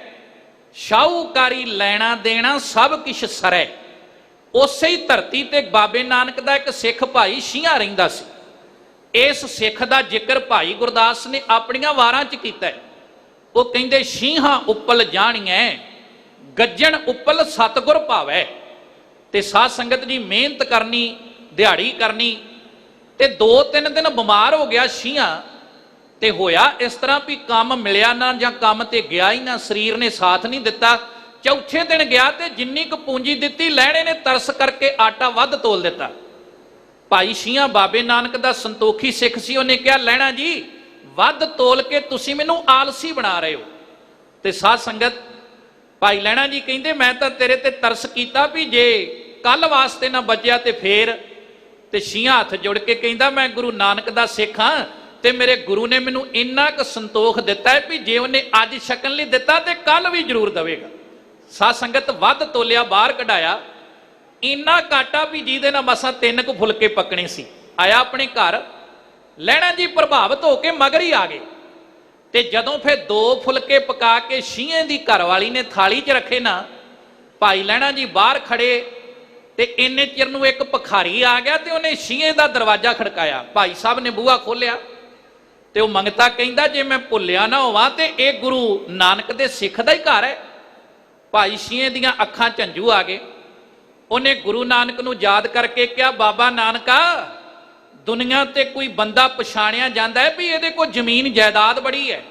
ਸ਼ਾਹੂਕਾਰੀ ਲੈਣਾ ਦੇਣਾ ਸਭ ਕਿਛ ਸਰੈ। ਉਸੇ ਹੀ ਧਰਤੀ ਤੇ ਬਾਬੇ ਨਾਨਕ ਦਾ ਇੱਕ ਸਿੱਖ ਭਾਈ ਸ਼ੀਂਹ ਰਹਿੰਦਾ ਸੀ। ਇਸ ਸਿੱਖ ਦਾ ਜ਼ਿਕਰ ਭਾਈ ਗੁਰਦਾਸ ਨੇ ਆਪਣੀਆਂ ਵਾਰਾਂ 'ਚ ਕੀਤਾ ਹੈ। ਉਹ ਕਹਿੰਦੇ, ਸ਼ੀਂਹਾਂ ਉੱਪਲ ਜਾਣੀਐ, ਗੱਜਣ ਉੱਪਲ ਸਤਿਗੁਰ ਭਾਵੈ। ਤੇ ਸਾਧ ਸੰਗਤ ਜੀ ਮਿਹਨਤ ਕਰਨੀ, ਦਿਹਾੜੀ ਕਰਨੀ, ਤੇ 2-3 ਦਿਨ ਬਿਮਾਰ ਹੋ ਗਿਆ ਸ਼ੀਂਹਾਂ। ਤੇ ਹੋਇਆ ਇਸ ਤਰ੍ਹਾਂ ਵੀ ਕੰਮ ਮਿਲਿਆ ਨਾ, ਜਾਂ ਕੰਮ ਤੇ ਗਿਆ ਹੀ ਨਾ, ਸਰੀਰ ਨੇ ਸਾਥ ਨਹੀਂ ਦਿੱਤਾ। ਚੌਥੇ ਦਿਨ ਗਿਆ ਤੇ ਜਿੰਨੀ ਕੁ ਪੂੰਜੀ ਦਿੱਤੀ, ਲੈਣੇ ਨੇ ਤਰਸ ਕਰਕੇ ਆਟਾ ਵੱਧ ਤੋਲ ਦਿੱਤਾ। ਭਾਈ ਸ਼ੀਂਹਾਂ ਬਾਬੇ ਨਾਨਕ ਦਾ ਸੰਤੋਖੀ ਸਿੱਖ ਸੀ। ਉਹਨੇ ਕਿਹਾ, ਲੈਣਾ ਜੀ ਵੱਧ ਤੋਲ ਕੇ ਤੁਸੀਂ ਮੈਨੂੰ ਆਲਸੀ ਬਣਾ ਰਹੇ ਹੋ। ਤੇ ਸਾਧ ਸੰਗਤ ਭਾਈ ਲੈਣਾ ਜੀ ਕਹਿੰਦੇ, ਮੈਂ ਤਾਂ ਤੇਰੇ ਤੇ ਤਰਸ ਕੀਤਾ ਵੀ ਜੇ ਕੱਲ ਵਾਸਤੇ ਨਾ ਬਚਿਆ ਤੇ ਫੇਰ। ਤੇ ਸ਼ੀਂਹਾਂ ਹੱਥ ਜੁੜ ਕੇ ਕਹਿੰਦਾ, ਮੈਂ ਗੁਰੂ ਨਾਨਕ ਦਾ ਸਿੱਖ ਹਾਂ ਤੇ ਮੇਰੇ ਗੁਰੂ ਨੇ ਮੈਨੂੰ ਇੰਨਾ ਕੁ ਸੰਤੋਖ ਦਿੱਤਾ ਹੈ ਵੀ ਜੇ ਉਹਨੇ ਅੱਜ ਛਕਣ ਲਈ ਦਿੱਤਾ ਤੇ ਕੱਲ ਵੀ ਜ਼ਰੂਰ ਦੇਵੇਗਾ। ਸਾਧ ਸੰਗਤ ਵੱਧ ਤੋਲਿਆ, ਬਾਹਰ ਕਢਾਇਆ, ਇੰਨਾ ਕਾਟਾ ਵੀ ਜਿਹਦੇ ਨਾਲ ਮਸਾਂ 3 ਕੁ ਫੁਲਕੇ ਪੱਕਣੇ ਸੀ। ਆਇਆ ਆਪਣੇ ਘਰ, ਲੈਣਾ ਜੀ ਪ੍ਰਭਾਵਿਤ ਹੋ ਕੇ ਮਗਰ ਹੀ ਆ ਗਏ। ਤੇ ਜਦੋਂ ਫਿਰ 2 ਫੁਲਕੇ ਪਕਾ ਕੇ ਸ਼ੀਂਹ ਦੀ ਘਰਵਾਲੀ ਨੇ ਥਾਲੀ 'ਚ ਰੱਖੇ ਨਾ, ਭਾਈ ਲੈਣਾ ਜੀ ਬਾਹਰ ਖੜੇ, ਤੇ ਇੰਨੇ ਚਿਰ ਨੂੰ ਇੱਕ ਭਿਖਾਰੀ ਆ ਗਿਆ ਤੇ ਉਹਨੇ ਸ਼ੀਂਹ ਦਾ ਦਰਵਾਜ਼ਾ ਖੜਕਾਇਆ। ਭਾਈ ਸਾਹਿਬ ਨੇ ਬੂਹਾ ਖੋਲਿਆ ਤੇ ਉਹ ਮੰਗਤਾ ਕਹਿੰਦਾ, ਜੇ ਮੈਂ ਭੁੱਲਿਆ ਨਾ ਹੋਵਾਂ ਤੇ ਇਹ ਗੁਰੂ ਨਾਨਕ ਦੇ ਸਿੱਖ ਦਾ ਹੀ ਘਰ ਹੈ। ਭਾਈ ਸ਼ੀਂਹ ਦੀਆਂ ਅੱਖਾਂ ਝੰਜੂ ਆ ਗਏ। ਉਹਨੇ ਗੁਰੂ ਨਾਨਕ ਨੂੰ ਯਾਦ ਕਰਕੇ ਕਿਹਾ, ਬਾਬਾ ਨਾਨਕਾ, ਦੁਨੀਆ ਤੇ ਕੋਈ ਬੰਦਾ ਪਛਾਣਿਆ ਜਾਂਦਾ ਹੈ ਵੀ ਇਹਦੇ ਕੋਲ ਜ਼ਮੀਨ ਜਾਇਦਾਦ ਬੜੀ ਹੈ,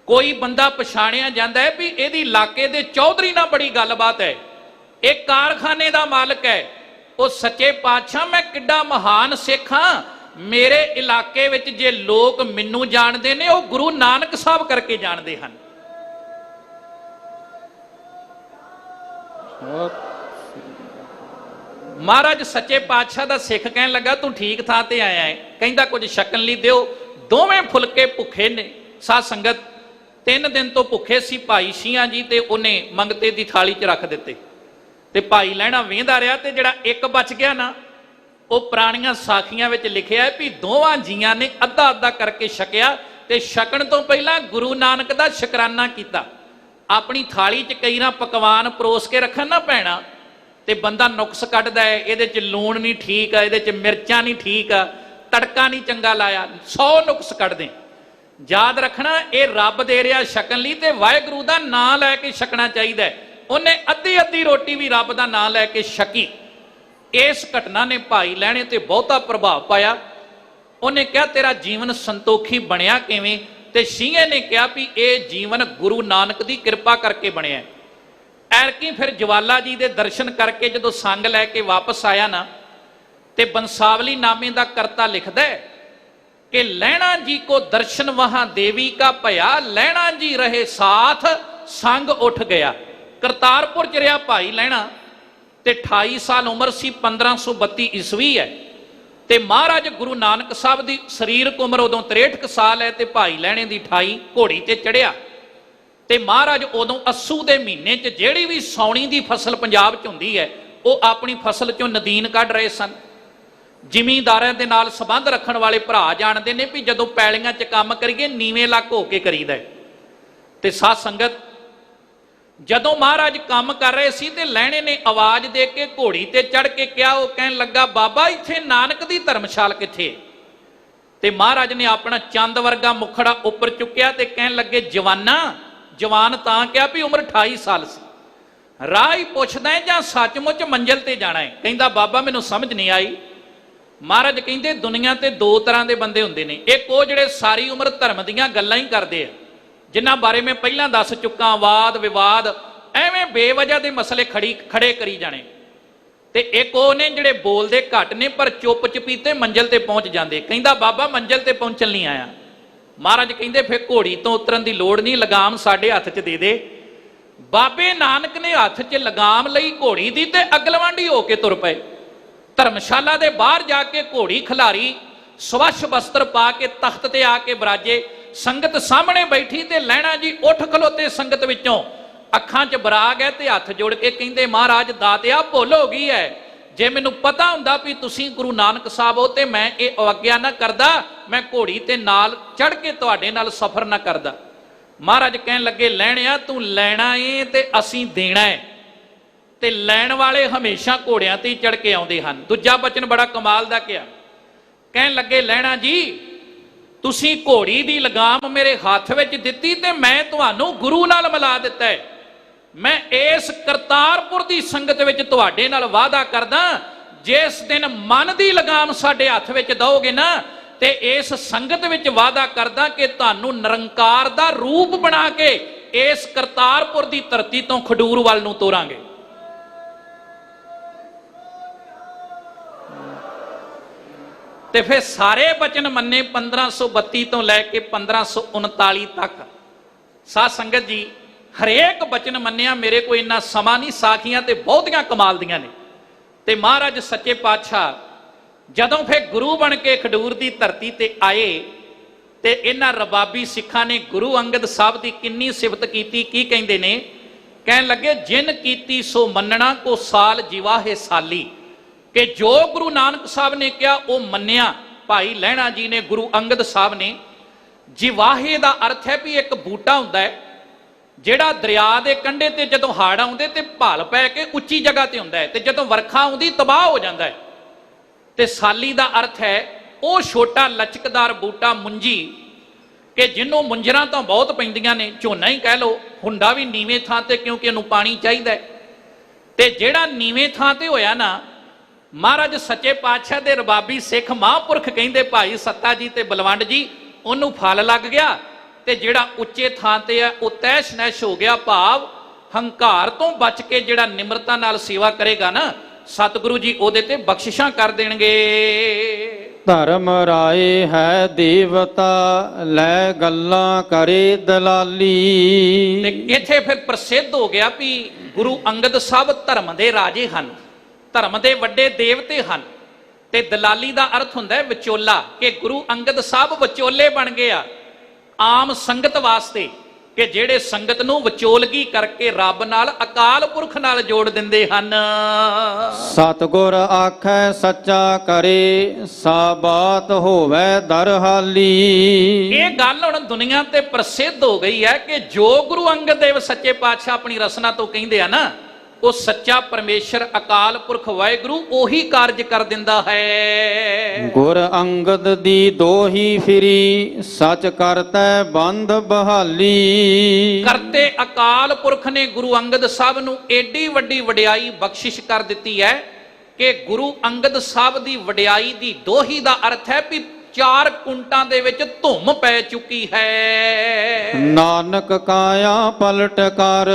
ਕੋਈ ਬੰਦਾ ਪਛਾਣਿਆ ਜਾਂਦਾ ਹੈ ਵੀ ਇਹਦੀ ਇਲਾਕੇ ਦੇ ਚੌਧਰੀ ਨਾਲ ਬੜੀ ਗੱਲਬਾਤ ਹੈ, ਇਹ ਕਾਰਖਾਨੇ ਦਾ ਮਾਲਕ ਹੈ। ਉਹ ਸੱਚੇ ਪਾਤਸ਼ਾਹ, ਮੈਂ ਕਿੱਡਾ ਮਹਾਨ ਸਿੱਖ ਹਾਂ, ਮੇਰੇ ਇਲਾਕੇ ਵਿੱਚ ਜੇ ਲੋਕ ਮੈਨੂੰ ਜਾਣਦੇ ਨੇ, ਉਹ ਗੁਰੂ ਨਾਨਕ ਸਾਹਿਬ ਕਰਕੇ ਜਾਣਦੇ ਹਨ। महाराज सच्चे पातशाह का सिख कहन लगा तू ठीक थां ते आया है, कहंदा कुछ छकन लई दिओ। दोवें फुलके भुखे ने। साध संगत 3 दिन तो भुखे सी भाई शियां जी, ते उन्हें मंगते दी थाली च रख दिते। ते भाई लैणा वेंदा रहा, ते जिहड़ा एक बच गया ना, वो पुराणियां साखियां विच लिखिआ है भी दोवां जीआं ने अद्धा अद्धा करके छकिआ, ते छकण तो पहला गुरु नानक दा शुकराना कीता। अपनी थाली च कई ना पकवान परोस के रखन ना पैना, ते बंदा नुक्स कढदा है, इहदे च लूण नहीं ठीक है, इहदे च मिर्चां नहीं ठीक है, तड़का नहीं चंगा लाया, 100 नुक्स कढदे। याद रखना ये रब दे रहा छकन लई, ते वाहिगुरू दा नां लैके छकना चाहिए। उन्हें अद्धी अद्धी रोटी भी रब दा नां लैके छकी। इस घटना ने भाई लैणे ते बहुता प्रभाव पाया। उन्हें कहा तेरा जीवन संतोखी बनया किवें? ते शींहे ने कहा भी ये जीवन गुरु नानक की कृपा करके बनया। ऐरकी फिर ज्वाला जी के दर्शन करके जो संग लैके वापस आया ना, ते बंसावली नामे का करता लिखता है कि लैणा जी को दर्शन वहां देवी का भया, लैणा जी रहे साथ संग उठ गया। करतारपुर च रहा भाई लैणा, ते 28 साल उम्र सी, 1532 ईस्वी है। ते महाराज गुरु नानक साहब की शरीरक उम्र उदों 63 साल है, ते भाई लैणे की 28 घोड़ी ते चढ़िया। ते महाराज उदों अस्सू के महीने च जिहड़ी भी सौणी की फसल पंजाब च हुंदी है, वो अपनी फसल चों नदीन कढ रहे सन। जिमींदारां दे नाल संबंध रखण वाले भरा जाणदे ने भी जदों पैलियां च काम करिए नीवें लक हो के करीदा है। ते साध संगत जदों महाराज काम कर रहे सी, ते लैणे ने आवाज दे के घोड़ी ते चढ़ के कहा, वो कहन लगा बाबा इत्थे नानक दी धर्मशाल कित्थे? ते महाराज ने अपना चंद वर्गा मुखड़ा उपर चुक्या ते कहन लगे जवाना, जवान तां कहा भी उम्र 28 साल सी, राह ही पुछदा है जां सचमुच मंजिल ते जाना है? कहंदा बाबा मैनूं समझ नहीं आई। महाराज कहंदे दुनिया ते 2 तरह के बंदे हुंदे ने, एक वो जिहड़े सारी उम्र धर्म दीयां गल्लां ही करदे आ, जिन्हां बारे मैं पहलां दस चुका, वाद विवाद एवें बेवजह के मसले खड़े करी जाने। ते एक वो ने जिहड़े बोलदे घट ने पर चुप चपीते मंजिल ते पहुंच जांदे। कहंदा बाबा मंजिल ते पहुंचण नहीं आया। महाराज कहंदे फिर घोड़ी तो उतरन की लोड़ नहीं, लगाम साडे हत्थ च दे दे। बाबे नानक ने हत्थ च लगाम लई घोड़ी दी, ते अगलवांडी हो के तुर पए। धर्मशाला दे बाहर जाके घोड़ी खिलारी, स्वच्छ वस्त्र पा के तख्त ते आके बराजे। संगत सामने बैठी ते लैणा जी उठ खलोते संगत विचों, अखां च बराग है, ते हथ जोड़ के कहंदे महाराज दातिया भुल हो गई है, जे मैनूं पता हुंदा भी तुसीं गुरु नानक साहब हो ते मैं ये आग्ञा ना करदा, मैं घोड़ी ते नाल चढ़ के तुहाडे नाल सफर ना करदा। महाराज कहन लगे लैणिया तू लैणा है ते असीं देना है, ते लैण वाले हमेशा घोड़ियां ते चढ़ के आउंदे हन। दूजा बचन बड़ा कमाल दा किया, कहन लगे लैणा जी तुसीं घोड़ी दी लगाम मेरे हाथ विच दित्ती ते मैं तुहानूं गुरु नाल मिला दित्ता है। मैं इस करतारपुर दी संगत विच तुहाडे नाल वादा करदा, जिस दिन मन दी लगाम साडे हत्थ विच दोगे ना, ते इस संगत विच वादा करदा कि तुहानूं निरंकार दा रूप बना के इस करतारपुर दी धरती तो खडूर वाल नूं तोरांगे। ते फिर सारे बचन मन्ने 1532 तो लैके 1539 तक। साध संगत जी हरेक बचन मन्निया, मेरे को इन्ना समा नहीं, साखियां ते बहुतियां कमाल दियां ने। ते महाराज सच्चे पातशाह जदों फिर गुरु बन के खडूर की धरती ते आए, ते इन्हां रबाबी सिखां ने गुरु अंगद साहब की किन्नी सिफत कीती। की कहंदे ने, कहन लगे जिन कीती सो मन्नना को साल जिवाहे साली, कि जो गुरु नानक साहब ने कहा वो मन्निया। भाई लैणा जी ने, गुरु अंगद साहब ने। जिवाहे का अर्थ है भी एक बूटा हुंदा है जिहड़ा दरिया के कंढे ते जदों हाड़ आउंदे ते भाल पै के उच्ची जगह ते हुंदा है, ते जदों वरखा आउंदी तबाह हो जाता है। ते साली का अर्थ है वो छोटा लचकदार बूटा मुंजी, कि जिन्हों मुंजरां तो बहुत पैंदियां ने, झोना ही कह लो, हुंडा भी नीवें थां ते क्योंकि उन्होंने पानी चाहिए। ते जिहड़ा नीवें थां ते होया ना, महाराज सच्चे पातशाह दे रबाबी सिख महापुरख कहंदे भाई सत्ता जी ते बलवंड जी, उन्होंने फल लग गया, ते जिहड़ा उच्चे थां ते है वो तैश नैश हो गया। भाव हंकार तो बच के जिहड़ा निमरता नाल सेवा करेगा ना, सतगुरु जी ओदे ते बख्शिशां कर देणगे। धर्म राय है देवता, लै गल्लां करे दलाली। ते इत्थे फिर प्रसिद्ध हो गया भी गुरु अंगद साहब धर्म दे राजे हन। ਧਰਮ ਦੇ ਵੱਡੇ ਦੇਵਤੇ ਹਨ। ਤੇ ਦਲਾਲੀ ਦਾ ਅਰਥ ਹੁੰਦਾ ਹੈ ਵਿਚੋਲਾ, ਕਿ ਗੁਰੂ ਅੰਗਦ ਸਾਹਿਬ ਵਿਚੋਲੇ ਬਣ ਗਏ ਆ ਆਮ ਸੰਗਤ ਵਾਸਤੇ, ਕਿ ਜਿਹੜੇ ਸੰਗਤ ਨੂੰ ਵਿਚੋਲਗੀ ਕਰਕੇ ਰੱਬ ਨਾਲ, ਅਕਾਲ ਪੁਰਖ ਨਾਲ ਜੋੜ ਦਿੰਦੇ ਹਨ। ਸਤਿਗੁਰ ਆਖੈ ਸੱਚਾ ਕਰੇ, ਸਾ ਬਾਤ ਹੋਵੇ ਦਰਹਾਲੀ। ਇਹ ਗੱਲ ਹੁਣ ਦੁਨੀਆ ਤੇ ਪ੍ਰਸਿੱਧ ਹੋ ਗਈ ਹੈ ਕਿ ਜੋ ਗੁਰੂ ਅੰਗਦ ਦੇਵ ਸੱਚੇ ਪਾਤਸ਼ਾਹ ਆਪਣੀ ਰਸਨਾ ਤੋਂ ਕਹਿੰਦੇ ਆ ਨਾ, ਉਹ ਸੱਚਾ ਪਰਮੇਸ਼ਰ ਅਕਾਲ ਪੁਰਖ ਵਾਹਿਗੁਰੂ ਉਹੀ ਕਾਰਜ ਕਰ ਦਿੰਦਾ ਹੈ। ਗੁਰ ਅੰਗਦ ਦੀ ਦੋਹੀ ਫਿਰੀ, ਸਚ ਕਰਤੈ ਬੰਧ ਬਹਾਲੀ। ਕਰਤੇ ਅਕਾਲ ਪੁਰਖ ਨੇ ਗੁਰੂ ਅੰਗਦ ਸਾਹਿਬ ਨੂੰ ਏਡੀ ਵੱਡੀ ਵਡਿਆਈ ਬਖਸ਼ਿਸ਼ ਕਰ ਦਿੱਤੀ ਹੈ ਕਿ ਗੁਰੂ ਅੰਗਦ ਸਾਹਿਬ ਦੀ ਵਡਿਆਈ ਦੀ ਦੋਹੀ ਦਾ ਅਰਥ ਹੈ ਵੀ 4 ਕੁੰਟਾਂ ਦੇ ਵਿੱਚ ਧੁੰਮ ਪੈ ਚੁੱਕੀ ਹੈ। ਨਾਨਕ ਕਾਇਆ ਪਲਟ ਕਰ,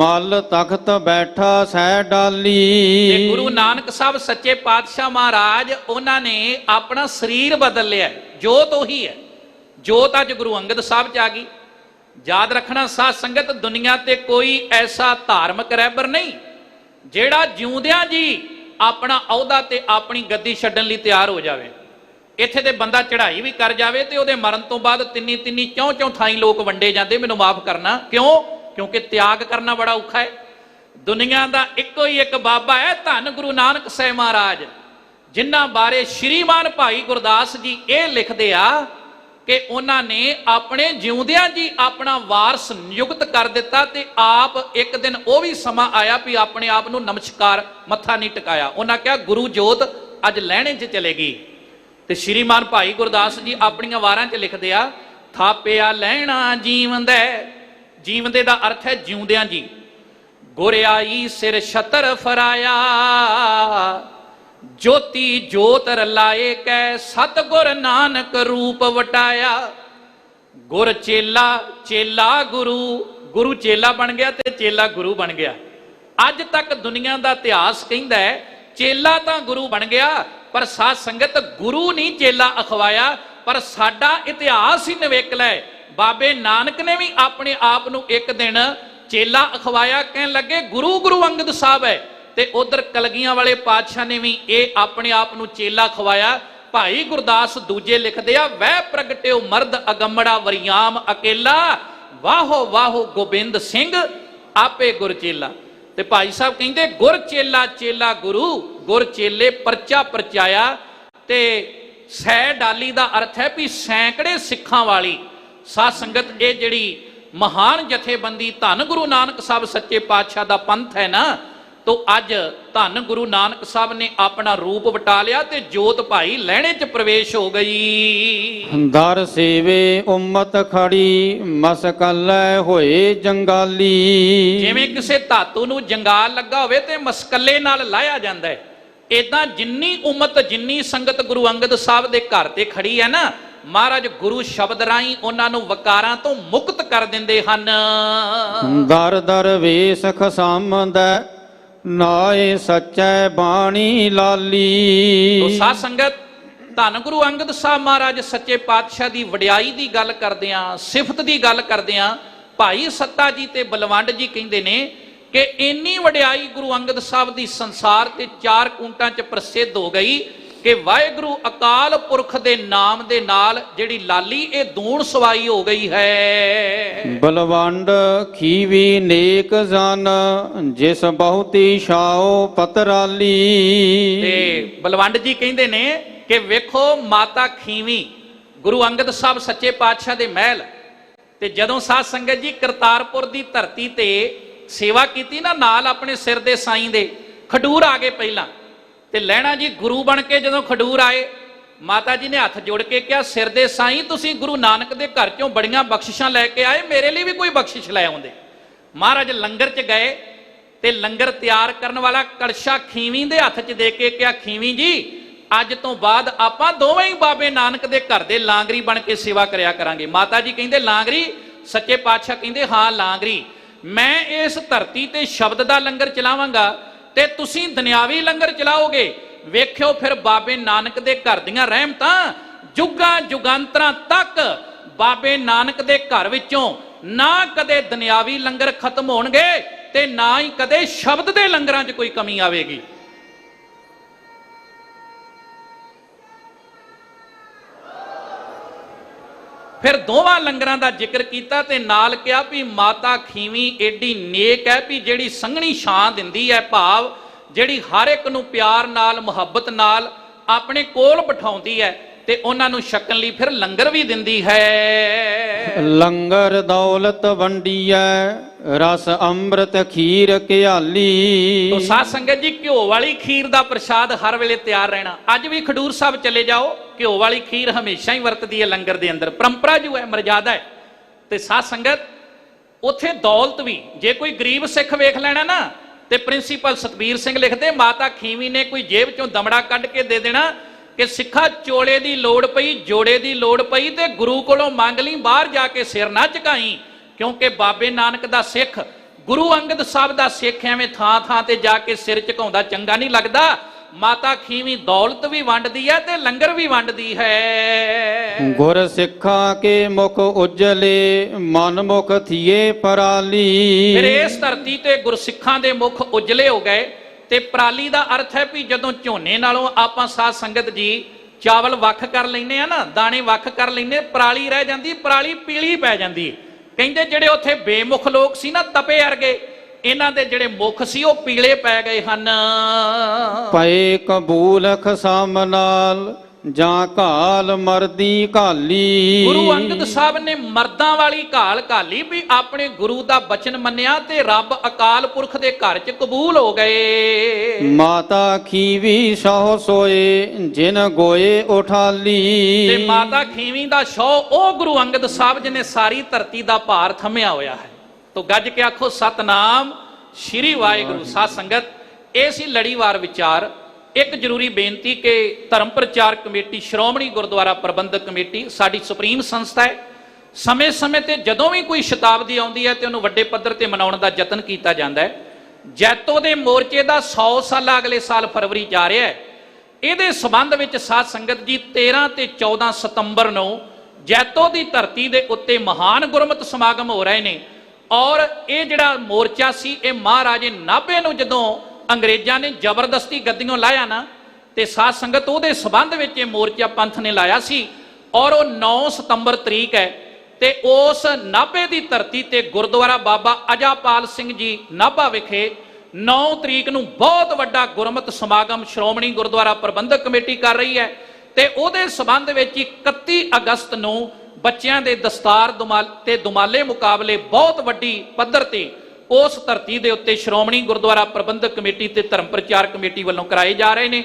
ਮਲ ਤਖਤ ਬੈਠਾ ਸਹਿ ਡਾਲੀ। ਤੇ ਗੁਰੂ ਨਾਨਕ ਸਾਹਿਬ ਸੱਚੇ ਪਾਤਸ਼ਾਹ ਮਹਾਰਾਜ, ਉਹਨਾਂ ਨੇ ਆਪਣਾ ਸਰੀਰ ਬਦਲ ਲਿਆ। ਜੋਤ ਉਹੀ ਹੈ, ਜੋਤ ਅੱਜ ਗੁਰੂ ਅੰਗਦ ਸਾਹਿਬ ਚ ਆ ਗਈ। ਯਾਦ ਰੱਖਣਾ ਸਾਧ ਸੰਗਤ, ਦੁਨੀਆ ਤੇ ਕੋਈ ਐਸਾ ਧਾਰਮਿਕ ਰਹਿਬਰ ਨਹੀਂ ਜਿਹੜਾ ਜਿਉਂਦਿਆਂ ਜੀ ਆਪਣਾ ਅਹੁਦਾ ਤੇ ਆਪਣੀ ਗੱਦੀ ਛੱਡਣ ਲਈ ਤਿਆਰ ਹੋ ਜਾਵੇ। ਇੱਥੇ ਤੇ ਬੰਦਾ ਚੜ੍ਹਾਈ ਵੀ ਕਰ ਜਾਵੇ ਤੇ ਉਹਦੇ ਮਰਨ ਤੋਂ ਬਾਅਦ ਤਿੰਨੀ ਚੌਂ ਥਾਈਂ ਲੋਕ ਵੰਡੇ ਜਾਂਦੇ। ਮੈਨੂੰ ਮਾਫ ਕਰਨਾ, ਕਿਉਂ? ਕਿਉਂਕਿ ਤਿਆਗ ਕਰਨਾ ਬੜਾ ਔਖਾ ਹੈ। ਦੁਨੀਆ ਦਾ ਇੱਕੋ ਹੀ ਇੱਕ ਬਾਬਾ ਹੈ, ਧੰਨ ਗੁਰੂ ਨਾਨਕ ਸਾਹਿਬ ਮਹਾਰਾਜ, ਜਿਨ੍ਹਾਂ ਬਾਰੇ ਸ਼੍ਰੀਮਾਨ ਭਾਈ ਗੁਰਦਾਸ ਜੀ ਇਹ ਲਿਖਦੇ ਆ ਕਿ ਉਹਨਾਂ ਨੇ ਆਪਣੇ ਜਿਉਂਦਿਆਂ ਜੀ ਆਪਣਾ ਵਾਰਸ ਨਿਯੁਕਤ ਕਰ ਦਿੱਤਾ, ਤੇ ਆਪ ਇੱਕ ਦਿਨ ਉਹ ਵੀ ਸਮਾਂ ਆਇਆ ਵੀ ਆਪਣੇ ਆਪ ਨੂੰ ਨਮਸਕਾਰ ਮੱਥਾ ਨਹੀਂ ਟਿਕਾਇਆ। ਉਹਨਾਂ ਕਿਹਾ ਗੁਰੂ ਜੋਤ ਅੱਜ ਲਹਿਣੇ 'ਚ ਚਲੇਗੀ। ਤੇ ਸ਼੍ਰੀਮਾਨ ਭਾਈ ਗੁਰਦਾਸ ਜੀ ਆਪਣੀਆਂ ਵਾਰਾਂ 'ਚ ਲਿਖਦੇ ਆ, ਥਾਪਿਆ ਲੈਣਾ ਜੀਵੰਦੈ। ਜੀਵੰਦੇ ਦਾ ਅਰਥ ਹੈ ਜਿਉਂਦਿਆਂ ਜੀ। ਗੁਰਿਆਈ ਸਿਰ ਛਤਰ ਫਰਾਇਆ, ਜੋਤੀ ਜੋਤ ਰਲਾਏ ਕੈ, ਸਤਿਗੁਰ ਨਾਨਕ ਰੂਪ ਵਟਾਇਆ। ਗੁਰ ਚੇਲਾ, ਚੇਲਾ ਗੁਰੂ, ਗੁਰੂ ਚੇਲਾ ਬਣ ਗਿਆ ਤੇ ਚੇਲਾ ਗੁਰੂ ਬਣ ਗਿਆ। ਅੱਜ ਤੱਕ ਦੁਨੀਆ ਦਾ ਇਤਿਹਾਸ ਕਹਿੰਦਾ ਹੈ ਚੇਲਾ ਤਾਂ ਗੁਰੂ ਬਣ ਗਿਆ, ਪਰ ਸਾਧ ਸੰਗਤ ਗੁਰੂ ਨਹੀਂ ਚੇਲਾ ਅਖਵਾਇਆ। ਪਰ ਸਾਡਾ ਇਤਿਹਾਸ ਹੀ ਨਿਵੇਕਲਾ ਹੈ। ਬਾਬੇ ਨਾਨਕ ਨੇ ਵੀ ਆਪਣੇ ਆਪ ਨੂੰ ਇੱਕ ਦਿਨ ਚੇਲਾ ਅਖਵਾਇਆ, ਕਹਿਣ ਲੱਗੇ ਗੁਰੂ ਗੁਰੂ ਅੰਗਦ ਸਾਹਿਬ ਹੈ। ਤੇ ਉਧਰ ਕਲਗੀਆਂ ਵਾਲੇ ਪਾਤਸ਼ਾਹ ਨੇ ਵੀ ਇਹ ਆਪਣੇ ਆਪ ਨੂੰ ਚੇਲਾ ਖਵਾਇਆ। ਭਾਈ ਗੁਰਦਾਸ ਦੂਜੇ ਲਿਖਦੇ ਆ, ਵਹਿ ਪ੍ਰਗਟਿਓ ਮਰਦ ਅਗੰਮੜਾ ਵਰਿਆਮ ਅਕੇਲਾ, ਵਾਹੋ ਵਾਹੋ ਗੋਬਿੰਦ ਸਿੰਘ ਆਪੇ ਗੁਰ ਚੇਲਾ। ਤੇ ਭਾਈ ਸਾਹਿਬ ਕਹਿੰਦੇ ਗੁਰ ਚੇਲਾ, ਚੇਲਾ ਗੁਰੂ, ਗੁਰ ਚੇਲੇ ਪਰਚਾ ਪਰਚਾਇਆ। ਤੇ ਸਹਿ ਡਾਲੀ ਦਾ ਅਰਥ ਹੈ ਵੀ ਸੈਂਕੜੇ ਸਿੱਖਾਂ ਵਾਲੀ। ਸਾਧ ਸੰਗਤ, ਇਹ ਜਿਹੜੀ ਮਹਾਨ ਜਥੇਬੰਦੀ ਧੰਨ ਗੁਰੂ ਨਾਨਕ ਸਾਹਿਬ ਸੱਚੇ ਪਾਤਸ਼ਾਹ ਦਾ ਪੰਥ ਹੈ ਨਾ, ਤੋ ਅੱਜ ਧੰਨ ਗੁਰੂ ਨਾਨਕ ਸਾਹਿਬ ਨੇ ਆਪਣਾ ਰੂਪ ਵਟਾ ਲਿਆ ਤੇ ਜੋਤ ਭਾਈ ਲਹਿਣੇ 'ਚ ਪ੍ਰਵੇਸ਼ ਹੋ ਗਈ। ਦਰ ਸੇਵੇ ਉਮਤ ਖੜੀ, ਮਸਕਲੇ ਹੋਏ ਜੰਗਾਲੀ। ਜਿਵੇਂ ਕਿਸੇ ਧਾਤੂ ਨੂੰ ਜੰਗਾਲ ਲੱਗਾ ਹੋਵੇ ਤੇ ਮਸਕੱਲੇ ਨਾਲ ਲਾਇਆ ਜਾਂਦਾ ਹੈ, ਏਦਾਂ ਜਿੰਨੀ ਉਮਤ, ਜਿੰਨੀ ਸੰਗਤ ਗੁਰੂ ਅੰਗਦ ਸਾਹਿਬ ਦੇ ਘਰ ਤੇ ਖੜੀ ਹੈ ਨਾ, ਮਹਾਰਾਜ ਗੁਰੂ ਸ਼ਬਦ ਰਾਹੀਂ ਉਹਨਾਂ ਨੂੰ ਵਕਾਰਾਂ ਤੋਂ ਮੁਕਤ ਕਰ ਦਿੰਦੇ ਹਨ। ਦਰ ਦਰ ਵੇਸ ਖਸਾਮਦਾ, ਨਾਏ ਸੱਚੈ ਬਾਣੀ ਲਾਲੀ। ਤੋ ਸਾਧ ਸੰਗਤ, ਧੰਨ ਗੁਰੂ ਅੰਗਦ ਸਾਹਿਬ ਮਹਾਰਾਜ ਸੱਚੇ ਪਾਤਸ਼ਾਹ ਦੀ ਵਡਿਆਈ ਦੀ ਗੱਲ ਕਰਦੇ ਆਂ, ਸਿਫਤ ਦੀ ਗੱਲ ਕਰਦੇ ਆਂ। ਭਾਈ ਸੱਤਾ ਜੀ ਤੇ ਬਲਵੰਡ ਜੀ ਕਹਿੰਦੇ ਨੇ ਕਿ ਇੰਨੀ ਵਡਿਆਈ ਗੁਰੂ ਅੰਗਦ ਸਾਹਿਬ ਦੀ ਸੰਸਾਰ ਤੇ 4 ਕੁੰਟਾਂ 'ਚ ਪ੍ਰਸਿੱਧ ਹੋ ਗਈ ਕਿ ਵਾਹਿਗੁਰੂ ਅਕਾਲ ਪੁਰਖ ਦੇ ਨਾਮ ਦੇ ਨਾਲ ਜਿਹੜੀ ਲਾਲੀ ਇਹ ਦੂਣ ਸਵਾਈ ਹੋ ਗਈ ਹੈ। ਬਲਵੰਡ ਖੀਵੀ ਨੇਕ ਜਨ, ਜਿਸ ਬਹੁਤੀ ਛਾਓ ਪਤਰਾਲੀ। ਤੇ ਬਲਵੰਡ ਜੀ ਕਹਿੰਦੇ ਨੇ ਕਿ ਵੇਖੋ ਮਾਤਾ ਖੀਵੀ, ਗੁਰੂ ਅੰਗਦ ਸਾਹਿਬ ਸੱਚੇ ਪਾਤਸ਼ਾਹ ਦੇ ਮਹਿਲ ਤੇ ਜਦੋਂ ਸਾਧ ਸੰਗਤ ਜੀ ਕਰਤਾਰਪੁਰ ਦੀ ਧਰਤੀ ਤੇ ਸੇਵਾ ਕੀਤੀ ਨਾ, ਨਾਲ ਆਪਣੇ ਸਿਰ ਦੇ ਸਾਈਂ ਦੇ ਖਡੂਰ ਆ ਗਏ ਪਹਿਲਾਂ। ਤੇ ਲਹਿਣਾ ਜੀ ਗੁਰੂ ਬਣ ਕੇ ਜਦੋਂ ਖਡੂਰ ਆਏ, ਮਾਤਾ ਜੀ ਨੇ ਹੱਥ ਜੋੜ ਕੇ ਕਿਹਾ, ਸਿਰ ਦੇ ਸਾਈਂ ਤੁਸੀਂ ਗੁਰੂ ਨਾਨਕ ਦੇ ਘਰ ਚੋਂ ਬੜੀਆਂ ਬਖਸ਼ਿਸ਼ਾਂ ਲੈ ਕੇ ਆਏ, ਮੇਰੇ ਲਈ ਵੀ ਕੋਈ ਬਖਸ਼ਿਸ਼ ਲੈ ਆਉਂਦੇ। ਮਹਾਰਾਜ ਲੰਗਰ 'ਚ ਗਏ ਤੇ ਲੰਗਰ ਤਿਆਰ ਕਰਨ ਵਾਲਾ ਕੜਛਾ ਖੀਵੀਂ ਦੇ ਹੱਥ 'ਚ ਦੇ ਕੇ ਕਿਹਾ, ਖੀਵੀਂ ਜੀ ਅੱਜ ਤੋਂ ਬਾਅਦ ਆਪਾਂ ਦੋਵੇਂ ਹੀ ਬਾਬੇ ਨਾਨਕ ਦੇ ਘਰ ਦੇ ਲਾਂਗਰੀ ਬਣ ਕੇ ਸੇਵਾ ਕਰਿਆ ਕਰਾਂਗੇ। ਮਾਤਾ ਜੀ ਕਹਿੰਦੇ ਲਾਂਗਰੀ? ਸੱਚੇ ਪਾਤਸ਼ਾਹ ਕਹਿੰਦੇ ਹਾਂ ਲਾਂਗਰੀ। ਮੈਂ ਇਸ ਧਰਤੀ ਤੇ ਸ਼ਬਦ ਦਾ ਲੰਗਰ ਚਲਾਵਾਂਗਾ ਤੇ ਤੁਸੀਂ ਦੁਨਿਆਵੀ ਲੰਗਰ ਚਲਾਓਗੇ। ਵੇਖਿਓ ਫਿਰ ਬਾਬੇ ਨਾਨਕ ਦੇ ਘਰ ਦੀਆਂ ਰਹਿਮਤਾਂ ਜੁਗਾਂ ਜੁਗਾਂਤਰਾਂ ਤੱਕ ਬਾਬੇ ਨਾਨਕ ਦੇ ਘਰ ਵਿੱਚੋਂ ਨਾ ਕਦੇ ਦੁਨਿਆਵੀ ਲੰਗਰ ਖਤਮ ਹੋਣਗੇ ਤੇ ਨਾ ਹੀ ਕਦੇ ਸ਼ਬਦ ਦੇ ਲੰਗਰਾਂ 'ਚ ਕੋਈ ਕਮੀ ਆਵੇਗੀ। ਫਿਰ ਦੋਵਾਂ ਲੰਗਰਾਂ ਦਾ ਜ਼ਿਕਰ ਕੀਤਾ ਤੇ ਨਾਲ ਕਿਹਾ ਵੀ ਮਾਤਾ ਖੀਵੀ ਏਡੀ ਨੇਕ ਹੈ ਵੀ ਜਿਹੜੀ ਸੰਘਣੀ ਛਾਂ ਦਿੰਦੀ ਹੈ, ਭਾਵ ਜਿਹੜੀ ਹਰ ਇੱਕ ਨੂੰ ਪਿਆਰ ਨਾਲ ਮੁਹੱਬਤ ਨਾਲ ਆਪਣੇ ਕੋਲ ਬਿਠਾਉਂਦੀ ਹੈ ਤੇ ਉਹਨਾਂ ਨੂੰ ਛਕਣ ਲਈ ਫਿਰ ਲੰਗਰ ਵੀ ਦਿੰਦੀ ਹੈ। ਲੰਗਰ ਦੌਲਤ ਵੰਡੀਐ ਰਸ ਅੰਮ੍ਰਿਤ ਖੀਰ ਘਿਆਲੀ। ਤੋ ਸਾਧ ਸੰਗਤ ਜੀ, ਘਿਓ ਵਾਲੀ ਖੀਰ ਦਾ ਪ੍ਰਸ਼ਾਦ ਹਰ ਵੇਲੇ ਤਿਆਰ ਰਹਿਣਾ। ਅੱਜ ਵੀ ਖਡੂਰ ਸਾਹਿਬ ਚਲੇ ਜਾਓ, ਘਿਓ ਵਾਲੀ ਖੀਰ ਹਮੇਸ਼ਾ ਹੀ ਵਰਤਦੀ ਹੈ ਲੰਗਰ ਦੇ ਅੰਦਰ, ਪਰੰਪਰਾ ਜੋ ਹੈ, ਮਰਜ਼ਾਦਾ ਹੈ। ਤੇ ਸਾਧ ਸੰਗਤ ਉੱਥੇ ਦੌਲਤ ਵੀ, ਜੇ ਕੋਈ ਗਰੀਬ ਸਿੱਖ ਵੇਖ ਲੈਣਾ ਨਾ ਤੇ ਪ੍ਰਿੰਸੀਪਲ ਸਤਬੀਰ ਸਿੰਘ ਲਿਖਦੇ ਮਾਤਾ ਖੀਵੀ ਨੇ ਕੋਈ ਜੇਬ ਚੋਂ ਦਮੜਾ ਕੱਢ ਕੇ ਦੇ ਦੇਣਾ ਕਿ ਸਿੱਖਾ ਚੋਲੇ ਦੀ ਲੋੜ ਪਈ, ਜੋੜੇ ਦੀ ਲੋੜ ਪਈ ਤੇ ਗੁਰੂ ਕੋਲੋਂ ਮੰਗ ਲਈ, ਬਾਹਰ ਜਾ ਕੇ ਸਿਰ ਨਾ ਝੁਕਾਈ, ਕਿਉਂਕਿ ਬਾਬੇ ਨਾਨਕ ਦਾ ਸਿੱਖ, ਗੁਰੂ ਅੰਗਦ ਸਾਹਿਬ ਦਾ ਸਿੱਖ ਐਵੇਂ ਥਾਂ ਥਾਂ ਤੇ ਜਾ ਕੇ ਸਿਰ ਝੁਕਾਉਂਦਾ ਚੰਗਾ ਨਹੀਂ ਲੱਗਦਾ। ਮਾਤਾ ਖੀਵੀ ਦੌਲਤ ਵੀ ਵੰਡਦੀ ਹੈ ਤੇ ਲੰਗਰ ਵੀ ਵੰਡਦੀ ਹੈ। ਗੁਰ ਸਿੱਖਾਂ ਕੇ ਮੁਖ ਉਜਲੇ ਮਨ ਮੁਖ ਥੀਏ ਪਰਾਲੀ। ਫਿਰ ਇਸ ਧਰਤੀ ਤੇ ਗੁਰਸਿੱਖਾਂ ਦੇ ਮੁਖ ਉਜਲੇ ਹੋ ਗਏ। ਤੇ ਪਰਾਲੀ ਦਾ ਅਰਥ ਹੈ ਵੀ ਜਦੋਂ ਝੋਨੇ ਨਾਲੋਂ ਆਪਾਂ ਸਾਧ ਸੰਗਤ ਜੀ ਚਾਵਲ ਵੱਖ ਕਰ ਲੈਨੇ ਆ ਨਾ, ਦਾਣੇ ਵੱਖ ਕਰ ਲੈਨੇ, ਪਰਾਲੀ ਰਹਿ ਜਾਂਦੀ, ਪਰਾਲੀ ਪੀਲੀ ਪੈ ਜਾਂਦੀ। ਕਹਿੰਦੇ ਜਿਹੜੇ ਉੱਥੇ ਬੇਮੁਖ ਲੋਕ ਸੀ ਨਾ, ਤਪੇ ਵਰਗੇ, ਇਹਨਾਂ ਦੇ ਜਿਹੜੇ ਮੁਖ ਸੀ ਉਹ ਪੀਲੇ ਪੈ ਗਏ ਹਨ। ਪਏ ਕਬੂਲ ਖਸਮ ਨਾਲ ਜਾਂ ਘਾਲ ਮਰਦੀ ਘਾਲੀ। ਗੁਰੂ ਅੰਗਦ ਸਾਹਿਬ ਨੇ ਮਰਦਾਂ ਵਾਲੀ ਘਾਲ ਘਾਲੀ ਵੀ ਆਪਣੇ ਗੁਰੂ ਦਾ ਬਚਨ ਮੰਨਿਆ ਤੇ ਰੱਬ ਅਕਾਲ ਪੁਰਖ ਦੇ ਘਰ 'ਚ ਕਬੂਲ ਹੋ ਗਏ। ਮਾਤਾ ਖੀਵੀ ਸਹੁ ਸੋਏ ਜਿਨ ਗੋਏ ਉਠਾਲੀ। ਤੇ ਮਾਤਾ ਖੀਵੀ ਦਾ ਸਹੁ ਉਹ ਗੁਰੂ ਅੰਗਦ ਸਾਹਿਬ ਜਿਹਨੇ ਸਾਰੀ ਧਰਤੀ ਦਾ ਭਾਰ ਥੰਮਿਆ ਹੋਇਆ ਹੈ। ਤੋ ਗੱਜ ਕੇ ਆਖੋ ਸਤਨਾਮ ਸ਼੍ਰੀ ਵਾਹਿਗੁਰੂ। ਸਾਧ ਸੰਗਤ, ਇਹ ਸੀ ਲੜੀਵਾਰ ਵਿਚਾਰ। ਇੱਕ ਜ਼ਰੂਰੀ ਬੇਨਤੀ ਕਿ ਧਰਮ ਪ੍ਰਚਾਰ ਕਮੇਟੀ, ਸ਼੍ਰੋਮਣੀ ਗੁਰਦੁਆਰਾ ਪ੍ਰਬੰਧਕ ਕਮੇਟੀ ਸਾਡੀ ਸੁਪਰੀਮ ਸੰਸਥਾ ਹੈ। ਸਮੇਂ-ਸਮੇਂ ਤੇ ਜਦੋਂ ਵੀ ਕੋਈ ਸ਼ਤਾਬਦੀ ਆਉਂਦੀ ਹੈ ਤੇ ਉਹਨੂੰ ਵੱਡੇ ਪੱਧਰ ਤੇ ਮਨਾਉਣ ਦਾ ਯਤਨ ਕੀਤਾ ਜਾਂਦਾ ਹੈ। ਜੈਤੋ ਦੇ ਮੋਰਚੇ ਦਾ 100 ਸਾਲਾ ਅਗਲੇ ਸਾਲ ਫਰਵਰੀ ਜਾ ਰਿਹਾ ਹੈ। ਇਹਦੇ ਸਬੰਧ ਵਿੱਚ ਸਾਧ ਸੰਗਤ ਜੀ 13 ਤੇ 14 ਸਤੰਬਰ ਨੂੰ ਜੈਤੋ ਦੀ ਧਰਤੀ ਦੇ ਉੱਤੇ ਮਹਾਨ ਗੁਰਮਤਿ ਸਮਾਗਮ ਹੋ ਰਹੇ ਨੇ। ਔਰ ਇਹ ਜਿਹੜਾ ਮੋਰਚਾ ਸੀ, ਇਹ ਮਹਾਰਾਜੇ ਨਾਭੇ ਨੂੰ ਜਦੋਂ ਅੰਗਰੇਜ਼ਾਂ ਨੇ ਜ਼ਬਰਦਸਤੀ ਗੱਦੀਆਂ ਲਾਇਆ ਨਾ, ਤੇ ਸਾਧ ਸੰਗਤ ਉਹਦੇ ਸਬੰਧ ਵਿੱਚ ਇਹ ਮੋਰਚਾ ਪੰਥ ਨੇ ਲਾਇਆ ਸੀ। ਔਰ ਉਹ 9 ਸਤੰਬਰ ਤਰੀਕ ਹੈ ਤੇ ਉਸ ਨਾਭੇ ਦੀ ਧਰਤੀ ਤੇ ਗੁਰਦੁਆਰਾ ਬਾਬਾ ਅਜਾਪਾਲ ਸਿੰਘ ਜੀ ਨਾਭਾ ਵਿਖੇ 9 ਤਰੀਕ ਨੂੰ ਬਹੁਤ ਵੱਡਾ ਗੁਰਮਤਿ ਸਮਾਗਮ ਸ਼੍ਰੋਮਣੀ ਗੁਰਦੁਆਰਾ ਪ੍ਰਬੰਧਕ ਕਮੇਟੀ ਕਰ ਰਹੀ ਹੈ। ਤੇ ਉਹਦੇ ਸਬੰਧ ਵਿੱਚ 31 ਅਗਸਤ ਨੂੰ ਬੱਚਿਆਂ ਦੇ ਦਸਤਾਰ ਤੇ ਦੁਮਾਲੇ ਮੁਕਾਬਲੇ ਬਹੁਤ ਵੱਡੀ ਪੱਧਰ ਤੇ ਉਸ ਧਰਤੀ ਦੇ ਉੱਤੇ ਸ਼੍ਰੋਮਣੀ ਗੁਰਦੁਆਰਾ ਪ੍ਰਬੰਧਕ ਕਮੇਟੀ ਤੇ ਧਰਮ ਪ੍ਰਚਾਰ ਕਮੇਟੀ ਵੱਲੋਂ ਕਰਾਏ ਜਾ ਰਹੇ ਨੇ।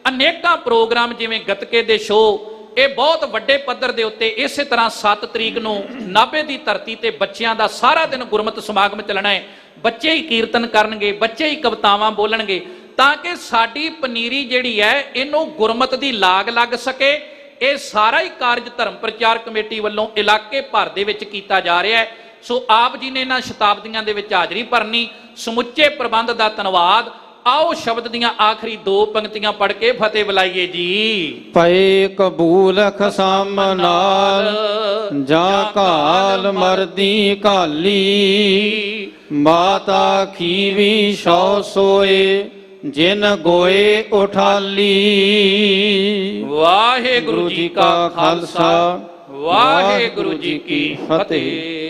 ਅਨੇਕਾਂ ਪ੍ਰੋਗਰਾਮ ਜਿਵੇਂ ਗੱਤਕੇ ਦੇ ਸ਼ੋਅ, ਇਹ ਬਹੁਤ ਵੱਡੇ ਪੱਧਰ ਦੇ ਉੱਤੇ। ਇਸੇ ਤਰ੍ਹਾਂ 7 ਤਰੀਕ ਨੂੰ ਨਾਭੇ ਦੀ ਧਰਤੀ ਤੇ ਬੱਚਿਆਂ ਦਾ ਸਾਰਾ ਦਿਨ ਗੁਰਮਤਿ ਸਮਾਗਮ ਚੱਲਣਾ ਹੈ। ਬੱਚੇ ਹੀ ਕੀਰਤਨ ਕਰਨਗੇ, ਬੱਚੇ ਹੀ ਕਵਿਤਾਵਾਂ ਬੋਲਣਗੇ, ਤਾਂ ਕਿ ਸਾਡੀ ਪਨੀਰੀ ਜਿਹੜੀ ਹੈ ਇਹਨੂੰ ਗੁਰਮਤਿ ਦੀ ਲਾਗ ਲੱਗ ਸਕੇ। ਇਹ ਸਾਰਾ ਹੀ ਕਾਰਜ ਧਰਮ ਪ੍ਰਚਾਰ ਕਮੇਟੀ ਵੱਲੋਂ ਇਲਾਕੇ ਭਰ ਦੇ ਵਿੱਚ ਕੀਤਾ ਜਾ ਰਿਹਾ ਹੈ। ਸੋ ਆਪ ਜੀ ਨੇ ਇਹਨਾਂ ਸ਼ਤਾਬਦੀਆਂ ਦੇ ਵਿੱਚ ਹਾਜ਼ਰੀ ਭਰਨੀ। ਸਮੁੱਚੇ ਪ੍ਰਬੰਧ ਦਾ ਧੰਨਵਾਦ। ਆਓ ਸ਼ਬਦ ਦੀਆਂ ਆਖਰੀ 2 ਪੰਕਤੀਆਂ ਪੜ੍ਹ ਕੇ ਫਤਿਹ ਬੁਲਾਈਏ ਜੀ। ਪਏ ਕਬੂਲ ਖਸਮ ਨਾਲ ਜਾਂ ਘਾਲ ਮਰਦੀ ਘਾਲੀ। ਮਾਤਾ ਖੀਵੀ ਸਹੁ ਸੋਏ ਜਿਨ ਗੋਏ ਉਠਾਲੀ। ਵਾਹਿਗੁਰੂ ਜੀ ਕਾ ਖਾਲਸਾ, ਵਾਹਿਗੁਰੂ ਜੀ ਕੀ ਫਤਿਹ।